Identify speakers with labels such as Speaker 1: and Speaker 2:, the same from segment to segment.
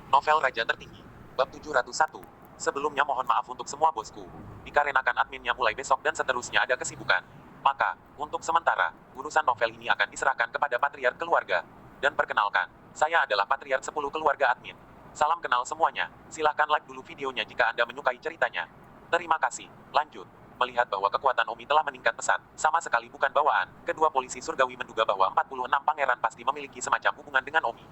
Speaker 1: Novel Raja Tertinggi. Bab 701. Sebelumnya mohon maaf untuk semua bosku. Dikarenakan adminnya mulai besok dan seterusnya ada kesibukan. Maka, untuk sementara, urusan novel ini akan diserahkan kepada patriark keluarga. Dan perkenalkan, saya adalah patriark 10 keluarga admin. Salam kenal semuanya. Silahkan like dulu videonya jika Anda menyukai ceritanya. Terima kasih. Lanjut. Melihat bahwa kekuatan Omi telah meningkat pesat, sama sekali bukan bawaan, kedua polisi surgawi menduga bahwa 46 pangeran pasti memiliki semacam hubungan dengan Omi.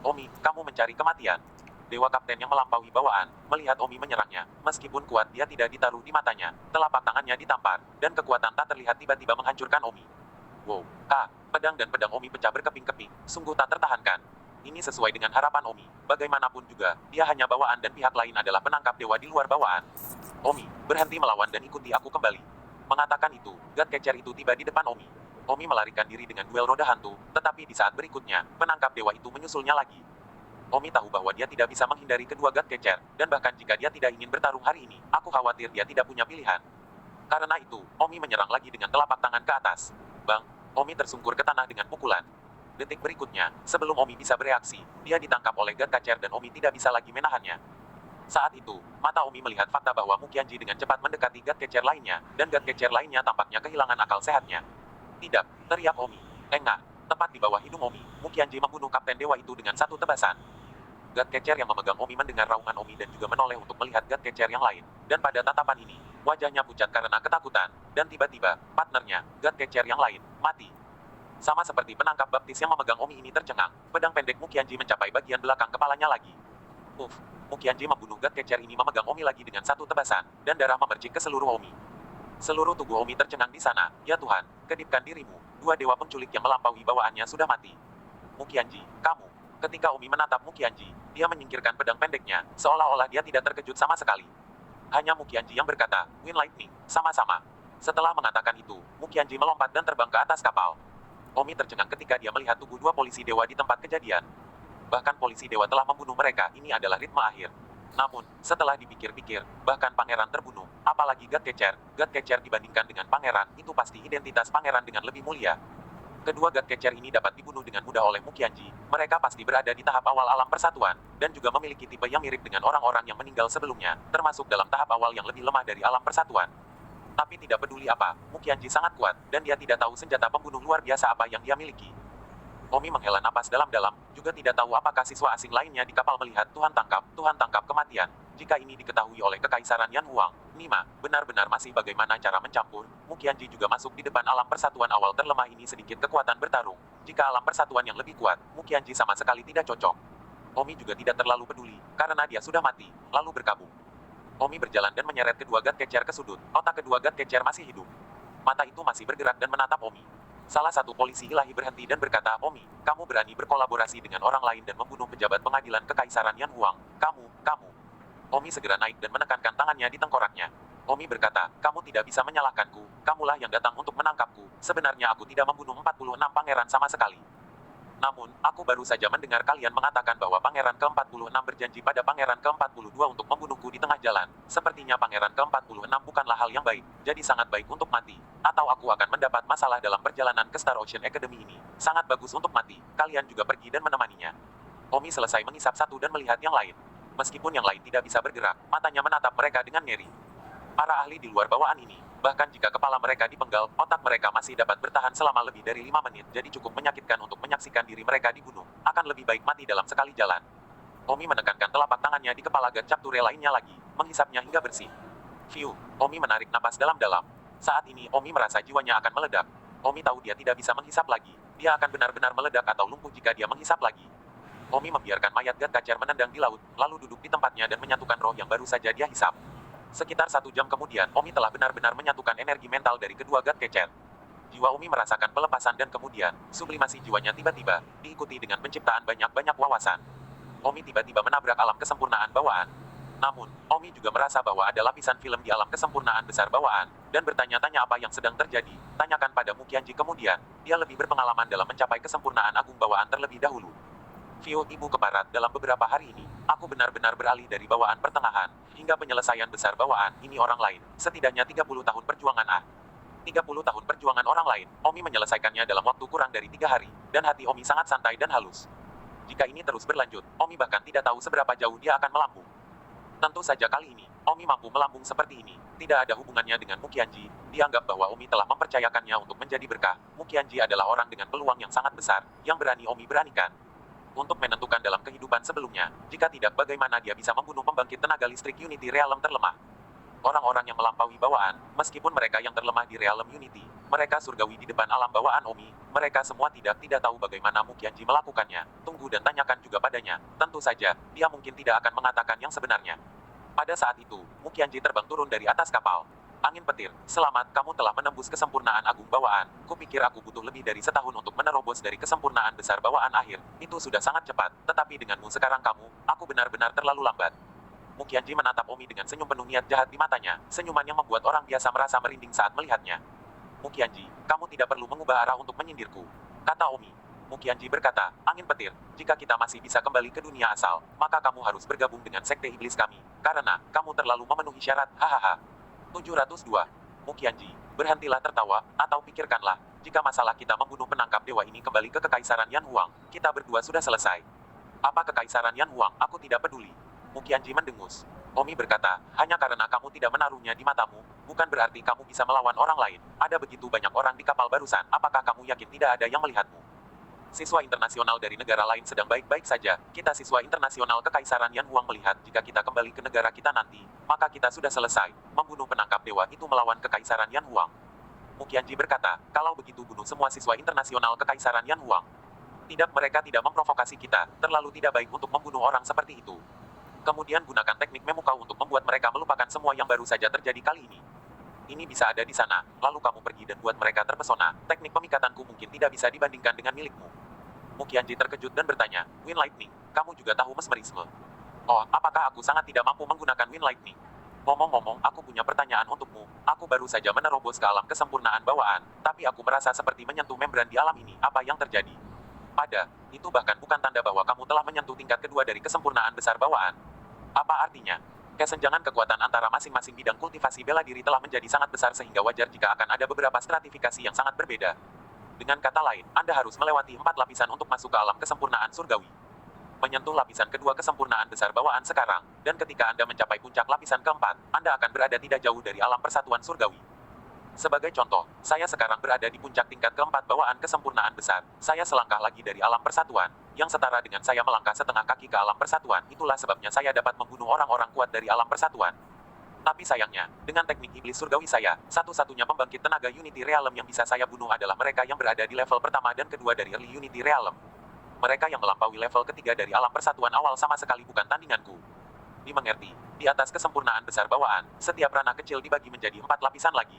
Speaker 1: Omi, kamu mencari kematian. Dewa Kapten yang melampaui bawaan, melihat Omi menyerangnya. Meskipun kuat dia tidak ditaruh di matanya, telapak tangannya ditampar, dan kekuatan tak terlihat tiba-tiba menghancurkan Omi. Wow, pedang dan pedang Omi pecah berkeping-keping, sungguh tak tertahankan. Ini sesuai dengan harapan Omi, bagaimanapun juga, dia hanya bawaan dan pihak lain adalah penangkap dewa di luar bawaan. Omi, berhenti melawan dan ikuti aku kembali. Mengatakan itu, Godcatcher itu tiba di depan Omi. Omi melarikan diri dengan duel roda hantu, tetapi di saat berikutnya, penangkap dewa itu menyusulnya lagi. Omi tahu bahwa dia tidak bisa menghindari kedua Godcatcher, dan bahkan jika dia tidak ingin bertarung hari ini, aku khawatir dia tidak punya pilihan. Karena itu, Omi menyerang lagi dengan telapak tangan ke atas. Bang, Omi tersungkur ke tanah dengan pukulan. Detik berikutnya, sebelum Omi bisa bereaksi, dia ditangkap oleh Godcatcher dan Omi tidak bisa lagi menahannya. Saat itu, mata Omi melihat fakta bahwa Mukianji dengan cepat mendekati Godcatcher lainnya, dan Godcatcher lainnya tampaknya kehilangan akal sehatnya. Tidak, teriak Omi. Enggak, tepat di bawah hidung Omi, Mukianji membunuh Kapten Dewa itu dengan satu tebasan. Godcatcher yang memegang Omi mendengar raungan Omi dan juga menoleh untuk melihat Godcatcher yang lain. Dan pada tatapan ini, wajahnya pucat karena ketakutan. Dan tiba-tiba, partnernya, Godcatcher yang lain, mati. Sama seperti penangkap baptis yang memegang Omi ini tercengang, pedang pendek Mukianji mencapai bagian belakang kepalanya lagi. Mukianji membunuh Godcatcher ini memegang Omi lagi dengan satu tebasan, dan darah memercik ke seluruh Omi. Seluruh tubuh Omi tercengang di sana. Ya Tuhan, kedipkan dirimu. Dua dewa penculik yang melampaui bawaannya sudah mati. Mukianji, kamu. Ketika Omi menatap Mukianji, dia menyingkirkan pedang pendeknya, seolah-olah dia tidak terkejut sama sekali. Hanya Mukianji yang berkata, Wind Lightning, sama-sama. Setelah mengatakan itu, Mukianji melompat dan terbang ke atas kapal. Omi tercengang ketika dia melihat tubuh dua polisi dewa di tempat kejadian. Bahkan polisi dewa telah membunuh mereka, ini adalah ritme akhir. Namun, setelah dipikir-pikir, bahkan pangeran terbunuh, apalagi Godcatcher dibandingkan dengan pangeran, itu pasti identitas pangeran dengan lebih mulia. Kedua Godcatcher ini dapat dibunuh dengan mudah oleh Mukianji, mereka pasti berada di tahap awal alam persatuan, dan juga memiliki tipe yang mirip dengan orang-orang yang meninggal sebelumnya, termasuk dalam tahap awal yang lebih lemah dari alam persatuan. Tapi tidak peduli apa, Mukianji sangat kuat, dan dia tidak tahu senjata pembunuh luar biasa apa yang dia miliki. Omi menghela napas dalam-dalam, juga tidak tahu apakah siswa asing lainnya di kapal melihat Tuhan tangkap kematian. Jika ini diketahui oleh Kekaisaran Yan Huang, Nima, benar-benar masih bagaimana cara mencampur, Mukianji juga masuk di depan alam persatuan awal terlemah ini sedikit kekuatan bertarung. Jika alam persatuan yang lebih kuat, Mukianji sama sekali tidak cocok. Omi juga tidak terlalu peduli, karena dia sudah mati, lalu berkabung. Omi berjalan dan menyeret kedua Godcatcher ke sudut, otak kedua Godcatcher masih hidup. Mata itu masih bergerak dan menatap Omi. Salah satu polisi ilahi berhenti dan berkata, Omi, kamu berani berkolaborasi dengan orang lain dan membunuh pejabat pengadilan Kekaisaran Yan Huang. Kamu. Omi segera naik dan menekankan tangannya di tengkoraknya. Omi berkata, kamu tidak bisa menyalahkanku, kamulah yang datang untuk menangkapku. Sebenarnya aku tidak membunuh 46 pangeran sama sekali. Namun, aku baru saja mendengar kalian mengatakan bahwa pangeran ke-46 berjanji pada pangeran ke-42 untuk membunuhku di tengah jalan. Sepertinya pangeran ke-46 bukanlah hal yang baik, jadi sangat baik untuk mati. Atau aku akan mendapat masalah dalam perjalanan ke Star Ocean Academy ini. Sangat bagus untuk mati, kalian juga pergi dan menemaninya. Omi selesai mengisap satu dan melihat yang lain. Meskipun yang lain tidak bisa bergerak, matanya menatap mereka dengan ngeri. Para ahli di luar bawaan ini, bahkan jika kepala mereka dipenggal, otak mereka masih dapat bertahan selama lebih dari 5 menit, jadi cukup menyakitkan untuk menyaksikan diri mereka dibunuh. Akan lebih baik mati dalam sekali jalan. Omi menekankan telapak tangannya di kepala Gatchapture lainnya lagi, menghisapnya hingga bersih. Fiu, Omi menarik napas dalam-dalam. Saat ini Omi merasa jiwanya akan meledak. Omi tahu dia tidak bisa menghisap lagi. Dia akan benar-benar meledak atau lumpuh jika dia menghisap lagi. Omi membiarkan mayat Godcatcher menendang di laut, lalu duduk di tempatnya dan menyatukan roh yang baru saja dia hisap. Sekitar 1 jam kemudian, Omi telah benar-benar menyatukan energi mental dari kedua Godcatcher. Jiwa Omi merasakan pelepasan dan kemudian, sublimasi jiwanya tiba-tiba, diikuti dengan penciptaan banyak-banyak wawasan. Omi tiba-tiba menabrak alam kesempurnaan bawaan. Namun, Omi juga merasa bahwa ada lapisan film di alam kesempurnaan besar bawaan, dan bertanya-tanya apa yang sedang terjadi. Tanyakan pada Mukianji kemudian, dia lebih berpengalaman dalam mencapai kesempurnaan agung bawaan terlebih dahulu. Vio, ibu keparat, dalam beberapa hari ini, aku benar-benar beralih dari bawaan pertengahan, hingga penyelesaian besar bawaan, ini orang lain, setidaknya 30 tahun perjuangan 30 tahun perjuangan orang lain, Omi menyelesaikannya dalam waktu kurang dari 3 hari, dan hati Omi sangat santai dan halus. Jika ini terus berlanjut, Omi bahkan tidak tahu seberapa jauh dia akan melambung. Tentu saja kali ini, Omi mampu melambung seperti ini. Tidak ada hubungannya dengan Mukianji. Dianggap bahwa Omi telah mempercayakannya untuk menjadi berkah. Mukianji adalah orang dengan peluang yang sangat besar, yang berani Omi beranikan. Untuk menentukan dalam kehidupan sebelumnya, jika tidak bagaimana dia bisa membunuh pembangkit tenaga listrik Unity Realm terlemah. Orang-orang yang melampaui bawaan, meskipun mereka yang terlemah di Realm Unity, mereka surgawi di depan alam bawaan Omi, mereka semua tidak tahu bagaimana Mukianji melakukannya. Tunggu dan tanyakan juga padanya. Tentu saja, dia mungkin tidak akan mengatakan yang sebenarnya. Pada saat itu, Mukianji terbang turun dari atas kapal. Angin petir, selamat, kamu telah menembus kesempurnaan agung bawaan. Kupikir aku butuh lebih dari setahun untuk menerobos dari kesempurnaan besar bawaan akhir. Itu sudah sangat cepat, tetapi denganmu sekarang aku benar-benar terlalu lambat. Mukianji menatap Omi dengan senyum penuh niat jahat di matanya, senyuman yang membuat orang biasa merasa merinding saat melihatnya. Mukianji, kamu tidak perlu mengubah arah untuk menyindirku, kata Omi. Mukianji berkata, angin petir, jika kita masih bisa kembali ke dunia asal, maka kamu harus bergabung dengan sekte iblis kami, karena kamu terlalu memenuhi syarat, hahaha. 702. Mukianji, berhentilah tertawa, atau pikirkanlah, jika masalah kita membunuh penangkap dewa ini kembali ke Kekaisaran Yan Huang, kita berdua sudah selesai. Apa Kekaisaran Yan Huang, aku tidak peduli. Mukianji mendengus. Omi berkata, hanya karena kamu tidak menaruhnya di matamu, bukan berarti kamu bisa melawan orang lain. Ada begitu banyak orang di kapal barusan, apakah kamu yakin tidak ada yang melihatmu? Siswa internasional dari negara lain sedang baik-baik saja. Kita siswa internasional Kekaisaran Yan Huang melihat jika kita kembali ke negara kita nanti, maka kita sudah selesai. Membunuh penangkap dewa itu melawan Kekaisaran Yan Huang. Mukianji berkata, kalau begitu bunuh semua siswa internasional Kekaisaran Yan Huang. Tidak, mereka tidak memprovokasi kita, terlalu tidak baik untuk membunuh orang seperti itu. Kemudian gunakan teknik memukau untuk membuat mereka melupakan semua yang baru saja terjadi kali ini. Ini bisa ada di sana, lalu kamu pergi dan buat mereka terpesona. Teknik pemikatanku mungkin tidak bisa dibandingkan dengan milikmu. Mukianji terkejut dan bertanya, Wind Lightning, kamu juga tahu mesmerisme? Oh, apakah aku sangat tidak mampu menggunakan Wind Lightning? Ngomong-ngomong, aku punya pertanyaan untukmu. Aku baru saja menerobos ke alam kesempurnaan bawaan, tapi aku merasa seperti menyentuh membran di alam ini. Apa yang terjadi? Itu bahkan bukan tanda bahwa kamu telah menyentuh tingkat kedua dari kesempurnaan besar bawaan. Apa artinya? Kesenjangan kekuatan antara masing-masing bidang kultivasi bela diri telah menjadi sangat besar sehingga wajar jika akan ada beberapa stratifikasi yang sangat berbeda. Dengan kata lain, Anda harus melewati 4 lapisan untuk masuk ke alam kesempurnaan surgawi. Menyentuh lapisan kedua kesempurnaan besar bawaan sekarang, dan ketika Anda mencapai puncak lapisan keempat, Anda akan berada tidak jauh dari alam persatuan surgawi. Sebagai contoh, saya sekarang berada di puncak tingkat keempat bawaan kesempurnaan besar. Saya selangkah lagi dari alam persatuan, yang setara dengan saya melangkah setengah kaki ke alam persatuan. Itulah sebabnya saya dapat membunuh orang-orang kuat dari alam persatuan. Tapi sayangnya, dengan teknik iblis surgawi saya, satu-satunya pembangkit tenaga Unity Realm yang bisa saya bunuh adalah mereka yang berada di level pertama dan kedua dari Early Unity Realm. Mereka yang melampaui level ketiga dari alam persatuan awal sama sekali bukan tandinganku. Dimengerti, di atas kesempurnaan besar bawaan, setiap ranah kecil dibagi menjadi 4 lapisan lagi.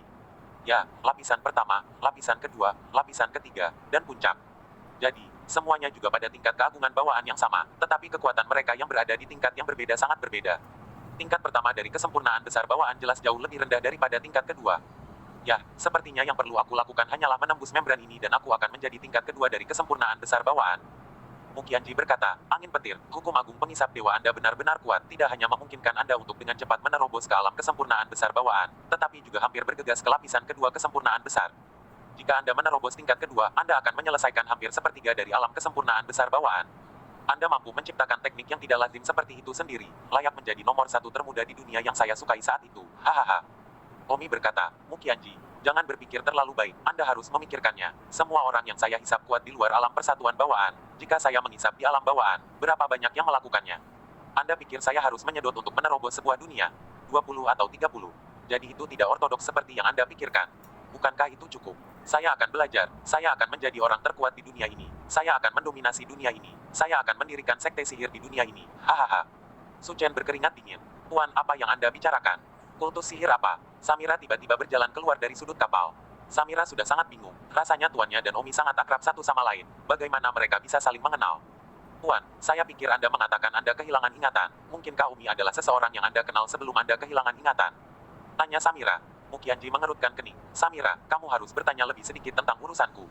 Speaker 1: Ya, lapisan pertama, lapisan kedua, lapisan ketiga, dan puncak. Jadi, semuanya juga pada tingkat keagungan bawaan yang sama, tetapi kekuatan mereka yang berada di tingkat yang berbeda sangat berbeda. Tingkat pertama dari kesempurnaan besar bawaan jelas jauh lebih rendah daripada tingkat kedua. Ya, sepertinya yang perlu aku lakukan hanyalah menembus membran ini dan aku akan menjadi tingkat kedua dari kesempurnaan besar bawaan. Mukianji berkata, angin petir, hukum agung pengisap dewa Anda benar-benar kuat, tidak hanya memungkinkan Anda untuk dengan cepat menerobos ke alam kesempurnaan besar bawaan, tetapi juga hampir bergegas ke lapisan kedua kesempurnaan besar. Jika Anda menerobos tingkat kedua, Anda akan menyelesaikan hampir sepertiga dari alam kesempurnaan besar bawaan. Anda mampu menciptakan teknik yang tidak lazim seperti itu sendiri, layak menjadi nomor 1 termuda di dunia yang saya sukai saat itu, hahaha. Omi berkata, Mukianji, jangan berpikir terlalu baik, Anda harus memikirkannya. Semua orang yang saya hisap kuat di luar alam persatuan bawaan. Jika saya menghisap di alam bawaan, berapa banyak yang melakukannya? Anda pikir saya harus menyedot untuk menerobos sebuah dunia? 20 atau 30. Jadi itu tidak ortodoks seperti yang Anda pikirkan. Bukankah itu cukup? Saya akan belajar, saya akan menjadi orang terkuat di dunia ini. Saya akan mendominasi dunia ini. Saya akan mendirikan sekte sihir di dunia ini. Hahaha. Su Chen berkeringat dingin. Tuan, apa yang Anda bicarakan? Kultus sihir apa? Samira tiba-tiba berjalan keluar dari sudut kapal. Samira sudah sangat bingung. Rasanya tuannya dan Omi sangat akrab satu sama lain. Bagaimana mereka bisa saling mengenal? Tuan, saya pikir Anda mengatakan Anda kehilangan ingatan. Mungkinkah Omi adalah seseorang yang Anda kenal sebelum Anda kehilangan ingatan? Tanya Samira. Mukianji mengerutkan kening. Samira, kamu harus bertanya lebih sedikit tentang urusanku.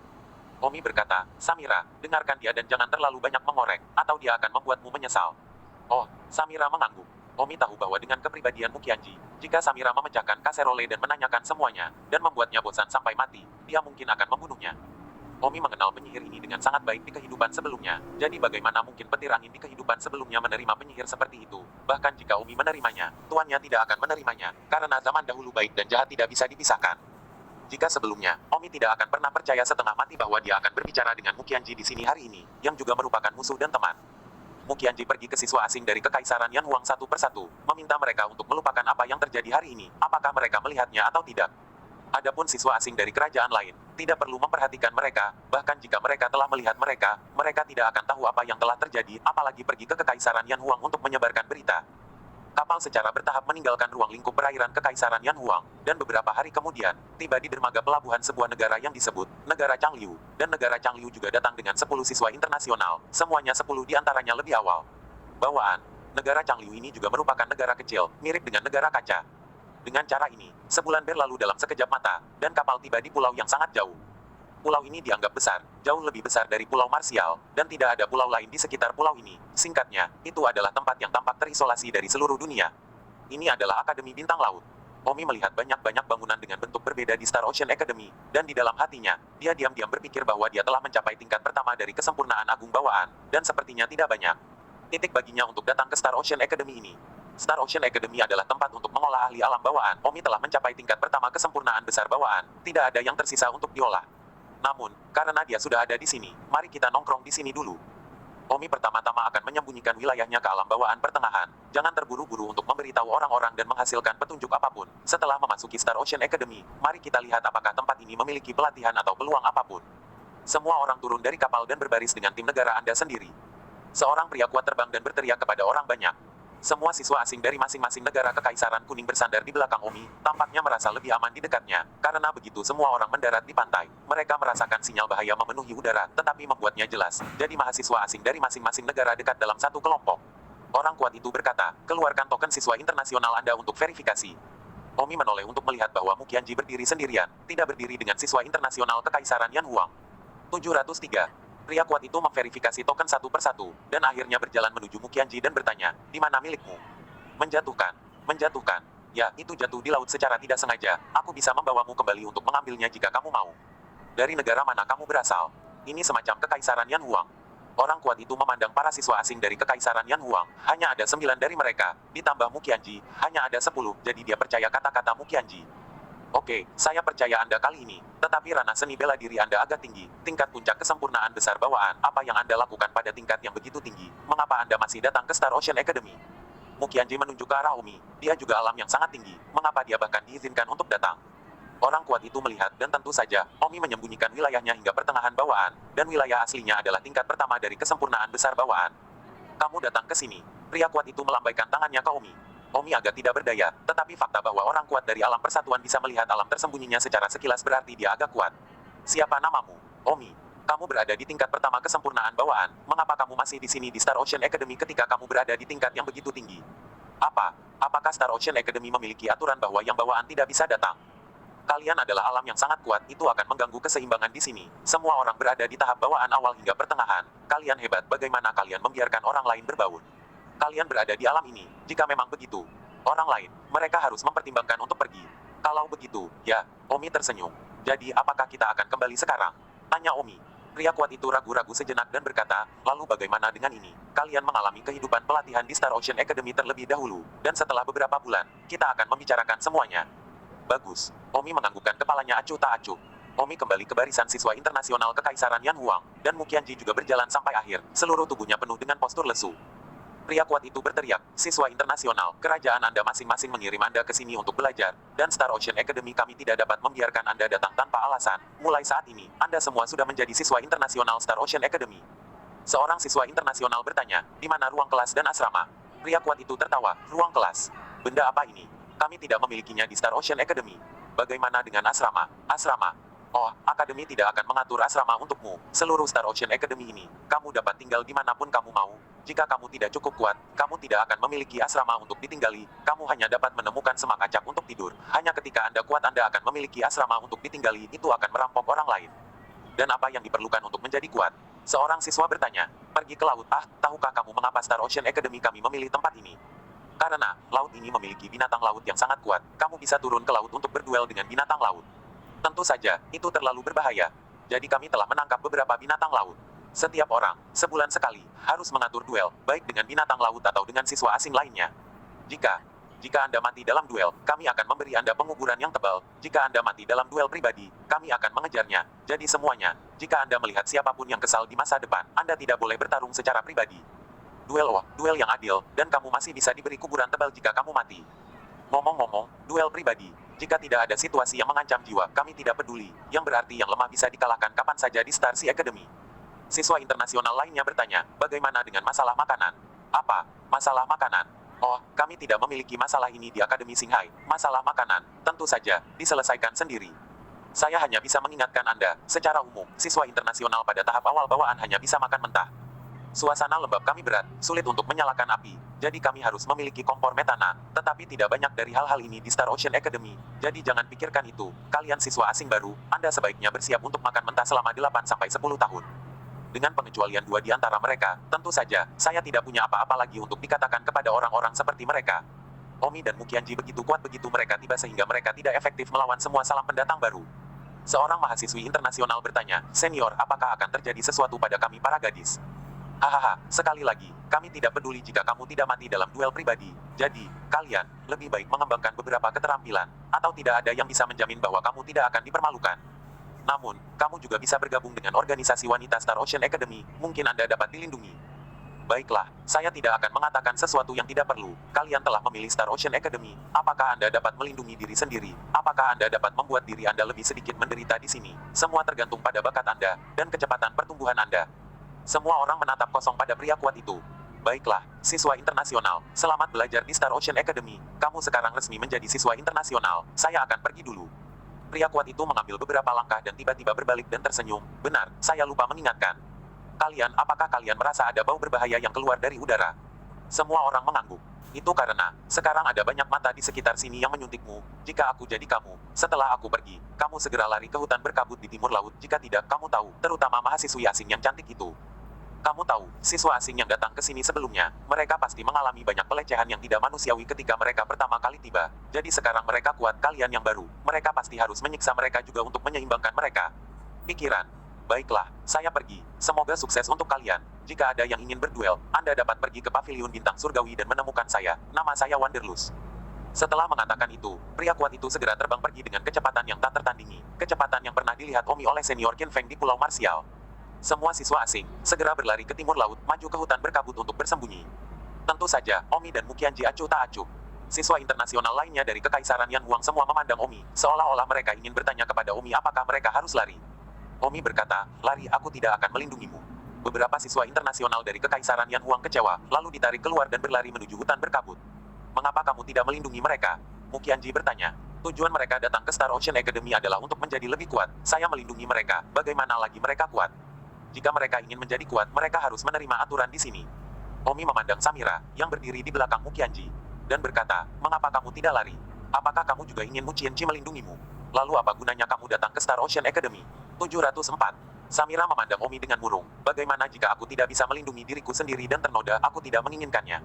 Speaker 1: Omi berkata, Samira, dengarkan dia dan jangan terlalu banyak mengorek, atau dia akan membuatmu menyesal. Oh, Samira mengangguk. Omi tahu bahwa dengan kepribadian Mukianji, jika Samira memecahkan kaserole dan menanyakan semuanya, dan membuatnya bosan sampai mati, dia mungkin akan membunuhnya. Omi mengenal penyihir ini dengan sangat baik di kehidupan sebelumnya. Jadi bagaimana mungkin petir angin di kehidupan sebelumnya menerima penyihir seperti itu? Bahkan jika Omi menerimanya, tuannya tidak akan menerimanya, karena zaman dahulu baik dan jahat tidak bisa dipisahkan. Jika sebelumnya, Omi tidak akan pernah percaya setengah mati bahwa dia akan berbicara dengan Muqianji di sini hari ini, yang juga merupakan musuh dan teman. Muqianji pergi ke siswa asing dari Kekaisaran Yan Huang satu persatu, meminta mereka untuk melupakan apa yang terjadi hari ini, apakah mereka melihatnya atau tidak. Adapun siswa asing dari kerajaan lain, tidak perlu memperhatikan mereka, bahkan jika mereka telah melihat mereka, mereka tidak akan tahu apa yang telah terjadi, apalagi pergi ke Kekaisaran Yan Huang untuk menyebarkan berita. Kapal secara bertahap meninggalkan ruang lingkup perairan Kekaisaran Yan Huang, dan beberapa hari kemudian, tiba di dermaga pelabuhan sebuah negara yang disebut Negara Changliu, dan Negara Changliu juga datang dengan 10 siswa internasional, semuanya 10 diantaranya lebih awal. Bawaan, Negara Changliu ini juga merupakan negara kecil, mirip dengan negara kaca. Dengan cara ini, sebulan berlalu dalam sekejap mata, dan kapal tiba di pulau yang sangat jauh. Pulau ini dianggap besar, jauh lebih besar dari Pulau Marsial, dan tidak ada pulau lain di sekitar pulau ini. Singkatnya, itu adalah tempat yang tampak terisolasi dari seluruh dunia. Ini adalah Akademi Bintang Laut. Omi melihat banyak-banyak bangunan dengan bentuk berbeda di Star Ocean Academy, dan di dalam hatinya, dia diam-diam berpikir bahwa dia telah mencapai tingkat pertama dari kesempurnaan agung bawaan, dan sepertinya tidak banyak titik baginya untuk datang ke Star Ocean Academy ini. Star Ocean Academy adalah tempat untuk mengolah ahli alam bawaan. Omi telah mencapai tingkat pertama kesempurnaan besar bawaan, tidak ada yang tersisa untuk diolah. Namun, karena dia sudah ada di sini, mari kita nongkrong di sini dulu. Omi pertama-tama akan menyembunyikan wilayahnya ke alam bawaan pertengahan. Jangan terburu-buru untuk memberitahu orang-orang dan menghasilkan petunjuk apapun. Setelah memasuki Star Ocean Academy, mari kita lihat apakah tempat ini memiliki pelatihan atau peluang apapun. Semua orang turun dari kapal dan berbaris dengan tim negara Anda sendiri. Seorang pria kuat terbang dan berteriak kepada orang banyak. Semua siswa asing dari masing-masing negara Kekaisaran Kuning bersandar di belakang Omi, tampaknya merasa lebih aman di dekatnya, karena begitu semua orang mendarat di pantai, mereka merasakan sinyal bahaya memenuhi udara, tetapi membuatnya jelas, jadi mahasiswa asing dari masing-masing negara dekat dalam satu kelompok. Orang kuat itu berkata, keluarkan token siswa internasional Anda untuk verifikasi. Omi menoleh untuk melihat bahwa Muqianji berdiri sendirian, tidak berdiri dengan siswa internasional Kekaisaran Yan Huang. 703. Pria kuat itu memverifikasi token satu persatu, dan akhirnya berjalan menuju Muqianji dan bertanya, di mana milikmu? Menjatuhkan. Menjatuhkan. Ya, itu jatuh di laut secara tidak sengaja. Aku bisa membawamu kembali untuk mengambilnya jika kamu mau. Dari negara mana kamu berasal? Ini semacam Kekaisaran Yan Huang. Orang kuat itu memandang para siswa asing dari Kekaisaran Yan Huang. Hanya ada 9 dari mereka, ditambah Muqianji, hanya ada 10, jadi dia percaya kata-kata Muqianji. Oke, saya percaya Anda kali ini, tetapi ranah seni bela diri Anda agak tinggi, tingkat puncak kesempurnaan besar bawaan, apa yang Anda lakukan pada tingkat yang begitu tinggi, mengapa Anda masih datang ke Star Ocean Academy? Muqianji menunjuk ke arah Omi, dia juga alam yang sangat tinggi, mengapa dia bahkan diizinkan untuk datang? Orang kuat itu melihat dan tentu saja, Omi menyembunyikan wilayahnya hingga pertengahan bawaan, dan wilayah aslinya adalah tingkat pertama dari kesempurnaan besar bawaan. Kamu datang ke sini. Pria kuat itu melambaikan tangannya ke Omi. Omi agak tidak berdaya, tetapi fakta bahwa orang kuat dari alam persatuan bisa melihat alam tersembunyinya secara sekilas berarti dia agak kuat. Siapa namamu? Omi. Kamu berada di tingkat pertama kesempurnaan bawaan, mengapa kamu masih di sini di Star Ocean Academy ketika kamu berada di tingkat yang begitu tinggi? Apakah Star Ocean Academy memiliki aturan bahwa yang bawaan tidak bisa datang? Kalian adalah alam yang sangat kuat, itu akan mengganggu keseimbangan di sini. Semua orang berada di tahap bawaan awal hingga pertengahan. Kalian hebat, bagaimana kalian membiarkan orang lain berbaur? Kalian berada di alam ini, jika memang begitu. Orang lain, mereka harus mempertimbangkan untuk pergi. Kalau begitu, ya, Omi tersenyum. Jadi apakah kita akan kembali sekarang? Tanya Omi. Pria kuat itu ragu-ragu sejenak dan berkata, lalu bagaimana dengan ini? Kalian mengalami kehidupan pelatihan di Star Ocean Academy terlebih dahulu, dan setelah beberapa bulan, kita akan membicarakan semuanya. Bagus. Omi menganggukkan kepalanya acuh tak acuh. Omi kembali ke barisan siswa internasional Kekaisaran Yan Huang, dan Muqianji juga berjalan sampai akhir, seluruh tubuhnya penuh dengan postur lesu. Pria kuat itu berteriak, siswa internasional, kerajaan Anda masing-masing mengirim Anda ke sini untuk belajar, dan Star Ocean Academy kami tidak dapat membiarkan Anda datang tanpa alasan. Mulai saat ini, Anda semua sudah menjadi siswa internasional Star Ocean Academy. Seorang siswa internasional bertanya, di mana ruang kelas dan asrama? Pria kuat itu tertawa, ruang kelas. Benda apa ini? Kami tidak memilikinya di Star Ocean Academy. Bagaimana dengan asrama? Asrama. Oh, Akademi tidak akan mengatur asrama untukmu. Seluruh Star Ocean Academy ini, kamu dapat tinggal dimanapun kamu mau. Jika kamu tidak cukup kuat, kamu tidak akan memiliki asrama untuk ditinggali. Kamu hanya dapat menemukan semak acak untuk tidur. Hanya ketika Anda kuat Anda akan memiliki asrama untuk ditinggali, itu akan merampok orang lain. Dan apa yang diperlukan untuk menjadi kuat? Seorang siswa bertanya, pergi ke laut. Tahukah kamu mengapa Star Ocean Academy kami memilih tempat ini? Karena, laut ini memiliki binatang laut yang sangat kuat. Kamu bisa turun ke laut untuk berduel dengan binatang laut. Tentu saja, itu terlalu berbahaya. jadi kami telah menangkap beberapa binatang laut. Setiap orang, sebulan sekali, harus mengatur duel, baik dengan binatang laut atau dengan siswa asing lainnya. Jika Anda mati dalam duel, kami akan memberi Anda penguburan yang tebal. Jika Anda mati dalam duel pribadi, kami akan mengejarnya. Jadi semuanya, jika Anda melihat siapapun yang kesal di masa depan, Anda tidak boleh bertarung secara pribadi. Duel yang adil, dan kamu masih bisa diberi kuburan tebal jika kamu mati. Ngomong-ngomong, duel pribadi. Jika tidak ada situasi yang mengancam jiwa, kami tidak peduli, yang berarti yang lemah bisa dikalahkan kapan saja di Star Sea Academy. Siswa internasional lainnya bertanya, bagaimana dengan masalah makanan? Apa? Masalah makanan? Oh, kami tidak memiliki masalah ini di Akademi Singhai. Masalah makanan, tentu saja, diselesaikan sendiri. Saya hanya bisa mengingatkan Anda, secara umum, siswa internasional pada tahap awal bawaan hanya bisa makan mentah. Suasana lembab kami berat, sulit untuk menyalakan api, jadi kami harus memiliki kompor metana, tetapi tidak banyak dari hal-hal ini di Star Ocean Academy, jadi jangan pikirkan itu. Kalian siswa asing baru, Anda sebaiknya bersiap untuk makan mentah selama 8-10 tahun. Dengan pengecualian 2 di antara mereka, tentu saja, saya tidak punya apa-apa lagi untuk dikatakan kepada orang-orang seperti mereka. Omi dan Mukianji begitu kuat begitu mereka tiba sehingga mereka tidak efektif melawan semua salam pendatang baru. Seorang mahasiswi internasional bertanya, "Senior, apakah akan terjadi sesuatu pada kami para gadis?" Hahaha, sekali lagi, kami tidak peduli jika kamu tidak mati dalam duel pribadi. Jadi, kalian, lebih baik mengembangkan beberapa keterampilan, atau tidak ada yang bisa menjamin bahwa kamu tidak akan dipermalukan. Namun, kamu juga bisa bergabung dengan organisasi wanita Star Ocean Academy, mungkin Anda dapat dilindungi. Baiklah, saya tidak akan mengatakan sesuatu yang tidak perlu. Kalian telah memilih Star Ocean Academy, apakah Anda dapat melindungi diri sendiri? Apakah Anda dapat membuat diri Anda lebih sedikit menderita di sini? Semua tergantung pada bakat Anda, dan kecepatan pertumbuhan Anda. Semua orang menatap kosong pada pria kuat itu. Baiklah, siswa internasional, selamat belajar di Star Ocean Academy. Kamu sekarang resmi menjadi siswa internasional, saya akan pergi dulu. Pria kuat itu mengambil beberapa langkah dan tiba-tiba berbalik dan tersenyum. Benar, saya lupa mengingatkan. Apakah kalian merasa ada bau berbahaya yang keluar dari udara? Semua orang mengangguk. Itu karena, sekarang ada banyak mata di sekitar sini yang menyuntikmu. Jika aku jadi kamu, setelah aku pergi, kamu segera lari ke hutan berkabut di timur laut. Jika tidak, kamu tahu, terutama mahasiswi asing yang cantik itu. Kamu tahu, siswa asing yang datang ke sini sebelumnya, mereka pasti mengalami banyak pelecehan yang tidak manusiawi ketika mereka pertama kali tiba. Jadi sekarang mereka kuat, kalian yang baru, mereka pasti harus menyiksa mereka juga untuk menyeimbangkan mereka. Pikiran. Baiklah, saya pergi. Semoga sukses untuk kalian. Jika ada yang ingin berduel, Anda dapat pergi ke Pavilion Bintang Surgawi dan menemukan saya. Nama saya Wanderlust. Setelah mengatakan itu, pria kuat itu segera terbang pergi dengan kecepatan yang tak tertandingi. Kecepatan yang pernah dilihat Omi oleh senior Qin Feng di Pulau Marsial. Semua siswa asing, segera berlari ke timur laut, maju ke hutan berkabut untuk bersembunyi. Tentu saja, Omi dan Mukianji acuh tak acuh. Siswa internasional lainnya dari Kekaisaran Yan Huang semua memandang Omi, seolah-olah mereka ingin bertanya kepada Omi apakah mereka harus lari. Omi berkata, "Lari, aku tidak akan melindungimu." Beberapa siswa internasional dari Kekaisaran Yan Huang kecewa, lalu ditarik keluar dan berlari menuju hutan berkabut. "Mengapa kamu tidak melindungi mereka?" Mukianji bertanya. "Tujuan mereka datang ke Star Ocean Academy adalah untuk menjadi lebih kuat. Saya melindungi mereka, bagaimana lagi mereka kuat? Jika mereka ingin menjadi kuat, mereka harus menerima aturan di sini." Omi memandang Samira, yang berdiri di belakang Mukianji, dan berkata, "Mengapa kamu tidak lari? Apakah kamu juga ingin Mukianji melindungimu? Lalu apa gunanya kamu datang ke Star Ocean Academy?" 704. Samira memandang Omi dengan murung. "Bagaimana jika aku tidak bisa melindungi diriku sendiri dan ternoda, aku tidak menginginkannya."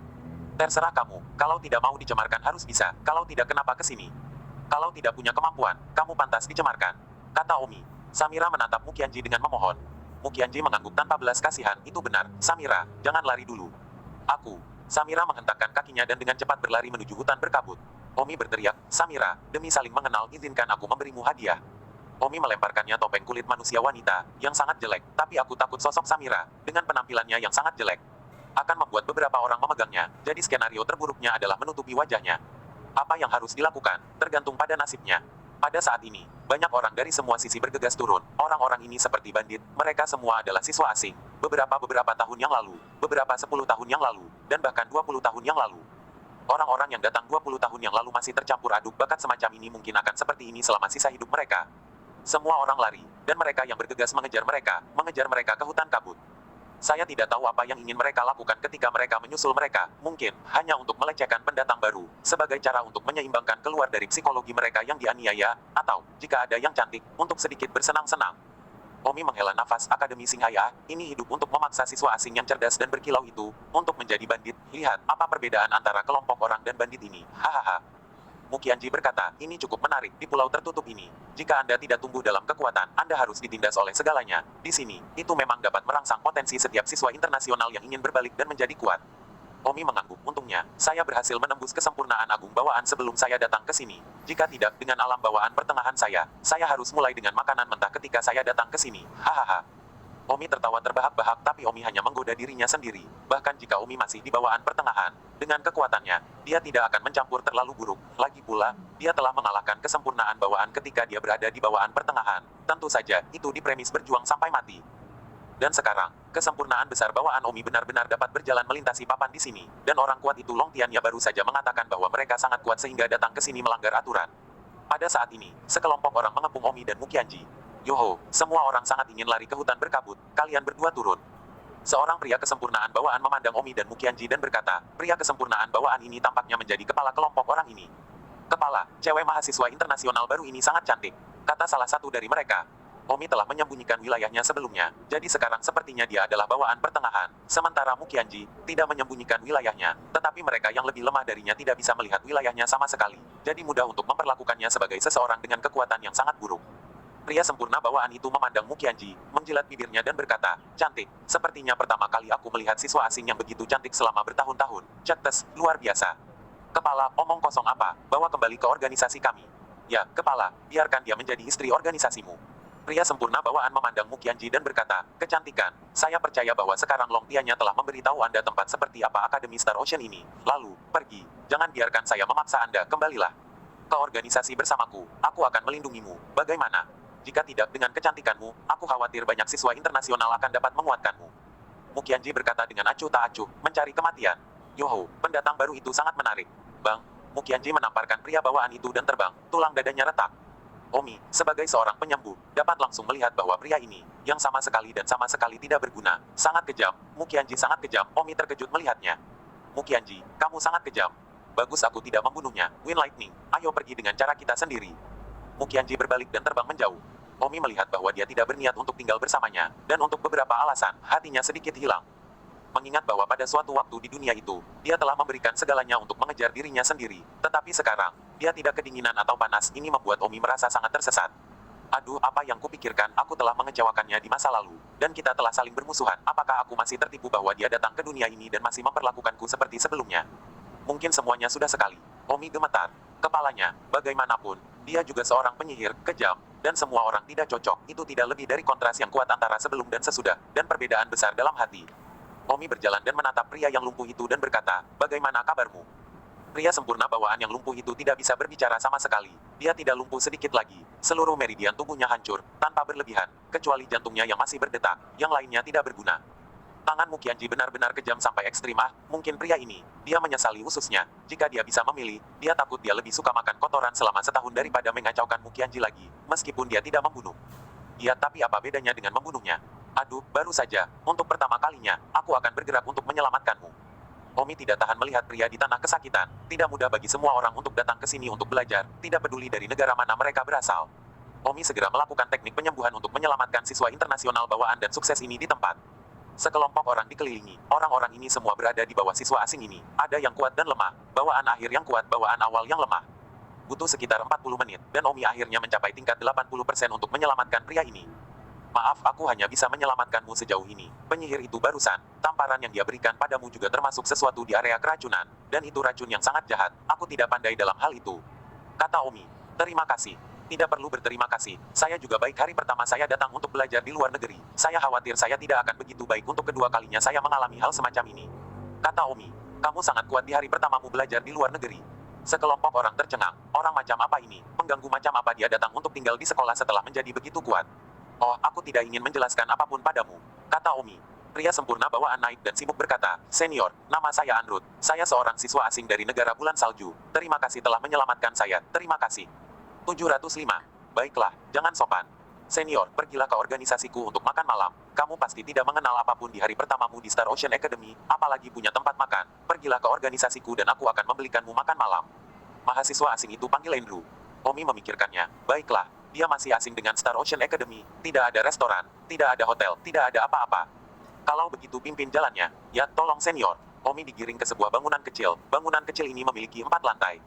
Speaker 1: "Terserah kamu, kalau tidak mau dicemarkan harus bisa, kalau tidak kenapa ke sini? Kalau tidak punya kemampuan, kamu pantas dicemarkan," kata Omi. Samira menatap Mukianji dengan memohon. Mukianji mengangguk tanpa belas kasihan. "Itu benar, Samira, jangan lari dulu." "Aku." Samira menghentakkan kakinya dan dengan cepat berlari menuju hutan berkabut. Omi berteriak, "Samira, demi saling mengenal, izinkan aku memberimu hadiah." Omi melemparkannya topeng kulit manusia wanita, yang sangat jelek, tapi aku takut sosok Samira, dengan penampilannya yang sangat jelek, akan membuat beberapa orang memegangnya, jadi skenario terburuknya adalah menutupi wajahnya. Apa yang harus dilakukan, tergantung pada nasibnya. Pada saat ini, banyak orang dari semua sisi bergegas turun. Orang-orang ini seperti bandit, mereka semua adalah siswa asing. Beberapa tahun yang lalu, beberapa 10 tahun yang lalu, dan bahkan 20 tahun yang lalu. Orang-orang yang datang 20 tahun yang lalu masih tercampur aduk bakat semacam ini mungkin akan seperti ini selama sisa hidup mereka. Semua orang lari, dan mereka yang bergegas mengejar mereka ke hutan kabut. Saya tidak tahu apa yang ingin mereka lakukan ketika mereka menyusul mereka, mungkin hanya untuk melecehkan pendatang baru, sebagai cara untuk menyeimbangkan keluar dari psikologi mereka yang dianiaya, atau, jika ada yang cantik, untuk sedikit bersenang-senang. Omi menghela nafas. Akademi Singhaya, ini hidup untuk memaksa siswa asing yang cerdas dan berkilau itu, untuk menjadi bandit. Lihat, apa perbedaan antara kelompok orang dan bandit ini, hahaha. Mukianji berkata, ini cukup menarik di pulau tertutup ini. Jika Anda tidak tumbuh dalam kekuatan, Anda harus ditindas oleh segalanya. Di sini, itu memang dapat merangsang potensi setiap siswa internasional yang ingin berbalik dan menjadi kuat. Omi mengangguk. Untungnya, saya berhasil menembus kesempurnaan agung bawaan sebelum saya datang ke sini. Jika tidak, dengan alam bawaan pertengahan saya harus mulai dengan makanan mentah ketika saya datang ke sini. Hahaha. Omi tertawa terbahak-bahak, tapi Omi hanya menggoda dirinya sendiri. Bahkan jika Omi masih di bawaan pertengahan, dengan kekuatannya, dia tidak akan mencampur terlalu buruk. Lagi pula, dia telah mengalahkan kesempurnaan bawaan ketika dia berada di bawaan pertengahan. Tentu saja, itu di premis berjuang sampai mati. Dan sekarang, kesempurnaan besar bawaan Omi benar-benar dapat berjalan melintasi papan di sini. Dan orang kuat itu Long Tianya baru saja mengatakan bahwa mereka sangat kuat sehingga datang ke sini melanggar aturan. Pada saat ini, sekelompok orang mengepung Omi dan Mukianji. Yoho, semua orang sangat ingin lari ke hutan berkabut, kalian berdua turun. Seorang pria kesempurnaan bawaan memandang Omi dan Mukianji dan berkata, pria kesempurnaan bawaan ini tampaknya menjadi kepala kelompok orang ini. Kepala, cewek mahasiswa internasional baru ini sangat cantik, kata salah satu dari mereka. Omi telah menyembunyikan wilayahnya sebelumnya, jadi sekarang sepertinya dia adalah bawaan pertengahan. Sementara Mukianji tidak menyembunyikan wilayahnya, tetapi mereka yang lebih lemah darinya tidak bisa melihat wilayahnya sama sekali. Jadi mudah untuk memperlakukannya sebagai seseorang dengan kekuatan yang sangat buruk. Pria sempurna bawaan itu memandang Mukianji, menjilat bibirnya dan berkata, cantik, sepertinya pertama kali aku melihat siswa asing yang begitu cantik selama bertahun-tahun. Cetes, luar biasa. Kepala, omong kosong apa, bawa kembali ke organisasi kami. Ya, kepala, biarkan dia menjadi istri organisasimu. Pria sempurna bawaan memandang Mukianji dan berkata, kecantikan, saya percaya bahwa sekarang Long Tianya telah memberitahu Anda tempat seperti apa Akademi Star Ocean ini. Lalu, pergi, jangan biarkan saya memaksa Anda, kembalilah ke organisasi bersamaku, aku akan melindungimu, bagaimana? Jika tidak dengan kecantikanmu, aku khawatir banyak siswa internasional akan dapat menguatkanmu. Mukianji berkata dengan acuh tak acuh, mencari kematian. Yoho, pendatang baru itu sangat menarik. Bang, Mukianji menamparkan pria bawaan itu dan terbang, tulang dadanya retak. Omi, sebagai seorang penyembuh, dapat langsung melihat bahwa pria ini, yang sama sekali tidak berguna, sangat kejam. Mukianji sangat kejam, Omi terkejut melihatnya. Mukianji, kamu sangat kejam. Bagus aku tidak membunuhnya, Wind Lightning, ayo pergi dengan cara kita sendiri. Mukianji berbalik dan terbang menjauh. Omi melihat bahwa dia tidak berniat untuk tinggal bersamanya, dan untuk beberapa alasan, hatinya sedikit hilang. Mengingat bahwa pada suatu waktu di dunia itu, dia telah memberikan segalanya untuk mengejar dirinya sendiri. Tetapi sekarang, dia tidak kedinginan atau panas, ini membuat Omi merasa sangat tersesat. Aduh, apa yang kupikirkan, aku telah mengecewakannya di masa lalu, dan kita telah saling bermusuhan. Apakah aku masih tertipu bahwa dia datang ke dunia ini dan masih memperlakukanku seperti sebelumnya? Mungkin semuanya sudah sekali. Omi gemetar. Kepalanya, bagaimanapun, dia juga seorang penyihir, kejam, dan semua orang tidak cocok. Itu tidak lebih dari kontras yang kuat antara sebelum dan sesudah, dan perbedaan besar dalam hati. Omi berjalan dan menatap pria yang lumpuh itu dan berkata, bagaimana kabarmu? Pria sempurna bawaan yang lumpuh itu tidak bisa berbicara sama sekali. Dia tidak lumpuh sedikit lagi. Seluruh meridian tubuhnya hancur, tanpa berlebihan, kecuali jantungnya yang masih berdetak, yang lainnya tidak berguna. Tangan Mukianji benar-benar kejam sampai ekstrim. Mungkin pria ini, dia menyesali ususnya. Jika dia bisa memilih, dia takut dia lebih suka makan kotoran selama setahun daripada mengacaukan Mukianji lagi, meskipun dia tidak membunuh. Ya, tapi apa bedanya dengan membunuhnya? Aduh, baru saja, untuk pertama kalinya, aku akan bergerak untuk menyelamatkanmu. Omi tidak tahan melihat pria di tanah kesakitan. Tidak mudah bagi semua orang untuk datang ke sini untuk belajar, tidak peduli dari negara mana mereka berasal. Omi segera melakukan teknik penyembuhan untuk menyelamatkan siswa internasional bawaan dan sukses ini di tempat. Sekelompok orang dikelilingi, orang-orang ini semua berada di bawah siswa asing ini. Ada yang kuat dan lemah, bawaan akhir yang kuat, bawaan awal yang lemah. Butuh sekitar 40 menit, dan Omi akhirnya mencapai tingkat 80% untuk menyelamatkan pria ini. Maaf, aku hanya bisa menyelamatkanmu sejauh ini. Penyihir itu barusan, tamparan yang dia berikan padamu juga termasuk sesuatu di area keracunan, dan itu racun yang sangat jahat. Aku tidak pandai dalam hal itu, kata Omi. Terima kasih. Tidak perlu berterima kasih, saya juga baik. Hari pertama saya datang untuk belajar di luar negeri. Saya khawatir saya tidak akan begitu baik untuk kedua kalinya saya mengalami hal semacam ini, kata Omi. Kamu sangat kuat di hari pertamamu belajar di luar negeri. Sekelompok orang tercengang. Orang macam apa ini? Pengganggu macam apa dia datang untuk tinggal di sekolah setelah menjadi begitu kuat? Oh, aku tidak ingin menjelaskan apapun padamu, kata Omi. Pria sempurna bawaan naik dan sibuk berkata, senior, nama saya Andrut. Saya seorang siswa asing dari negara bulan salju. Terima kasih telah menyelamatkan saya. Terima kasih. 705. Baiklah, jangan sopan. Senior, pergilah ke organisasiku untuk makan malam. Kamu pasti tidak mengenal apapun di hari pertamamu di Star Ocean Academy, apalagi punya tempat makan. Pergilah ke organisasiku dan aku akan membelikanmu makan malam. Mahasiswa asing itu panggil Andrew. Omi memikirkannya. Baiklah, dia masih asing dengan Star Ocean Academy. Tidak ada restoran, tidak ada hotel, tidak ada apa-apa. Kalau begitu pimpin jalannya. Ya, tolong senior. Omi digiring ke sebuah bangunan kecil. Bangunan kecil ini memiliki 4 lantai.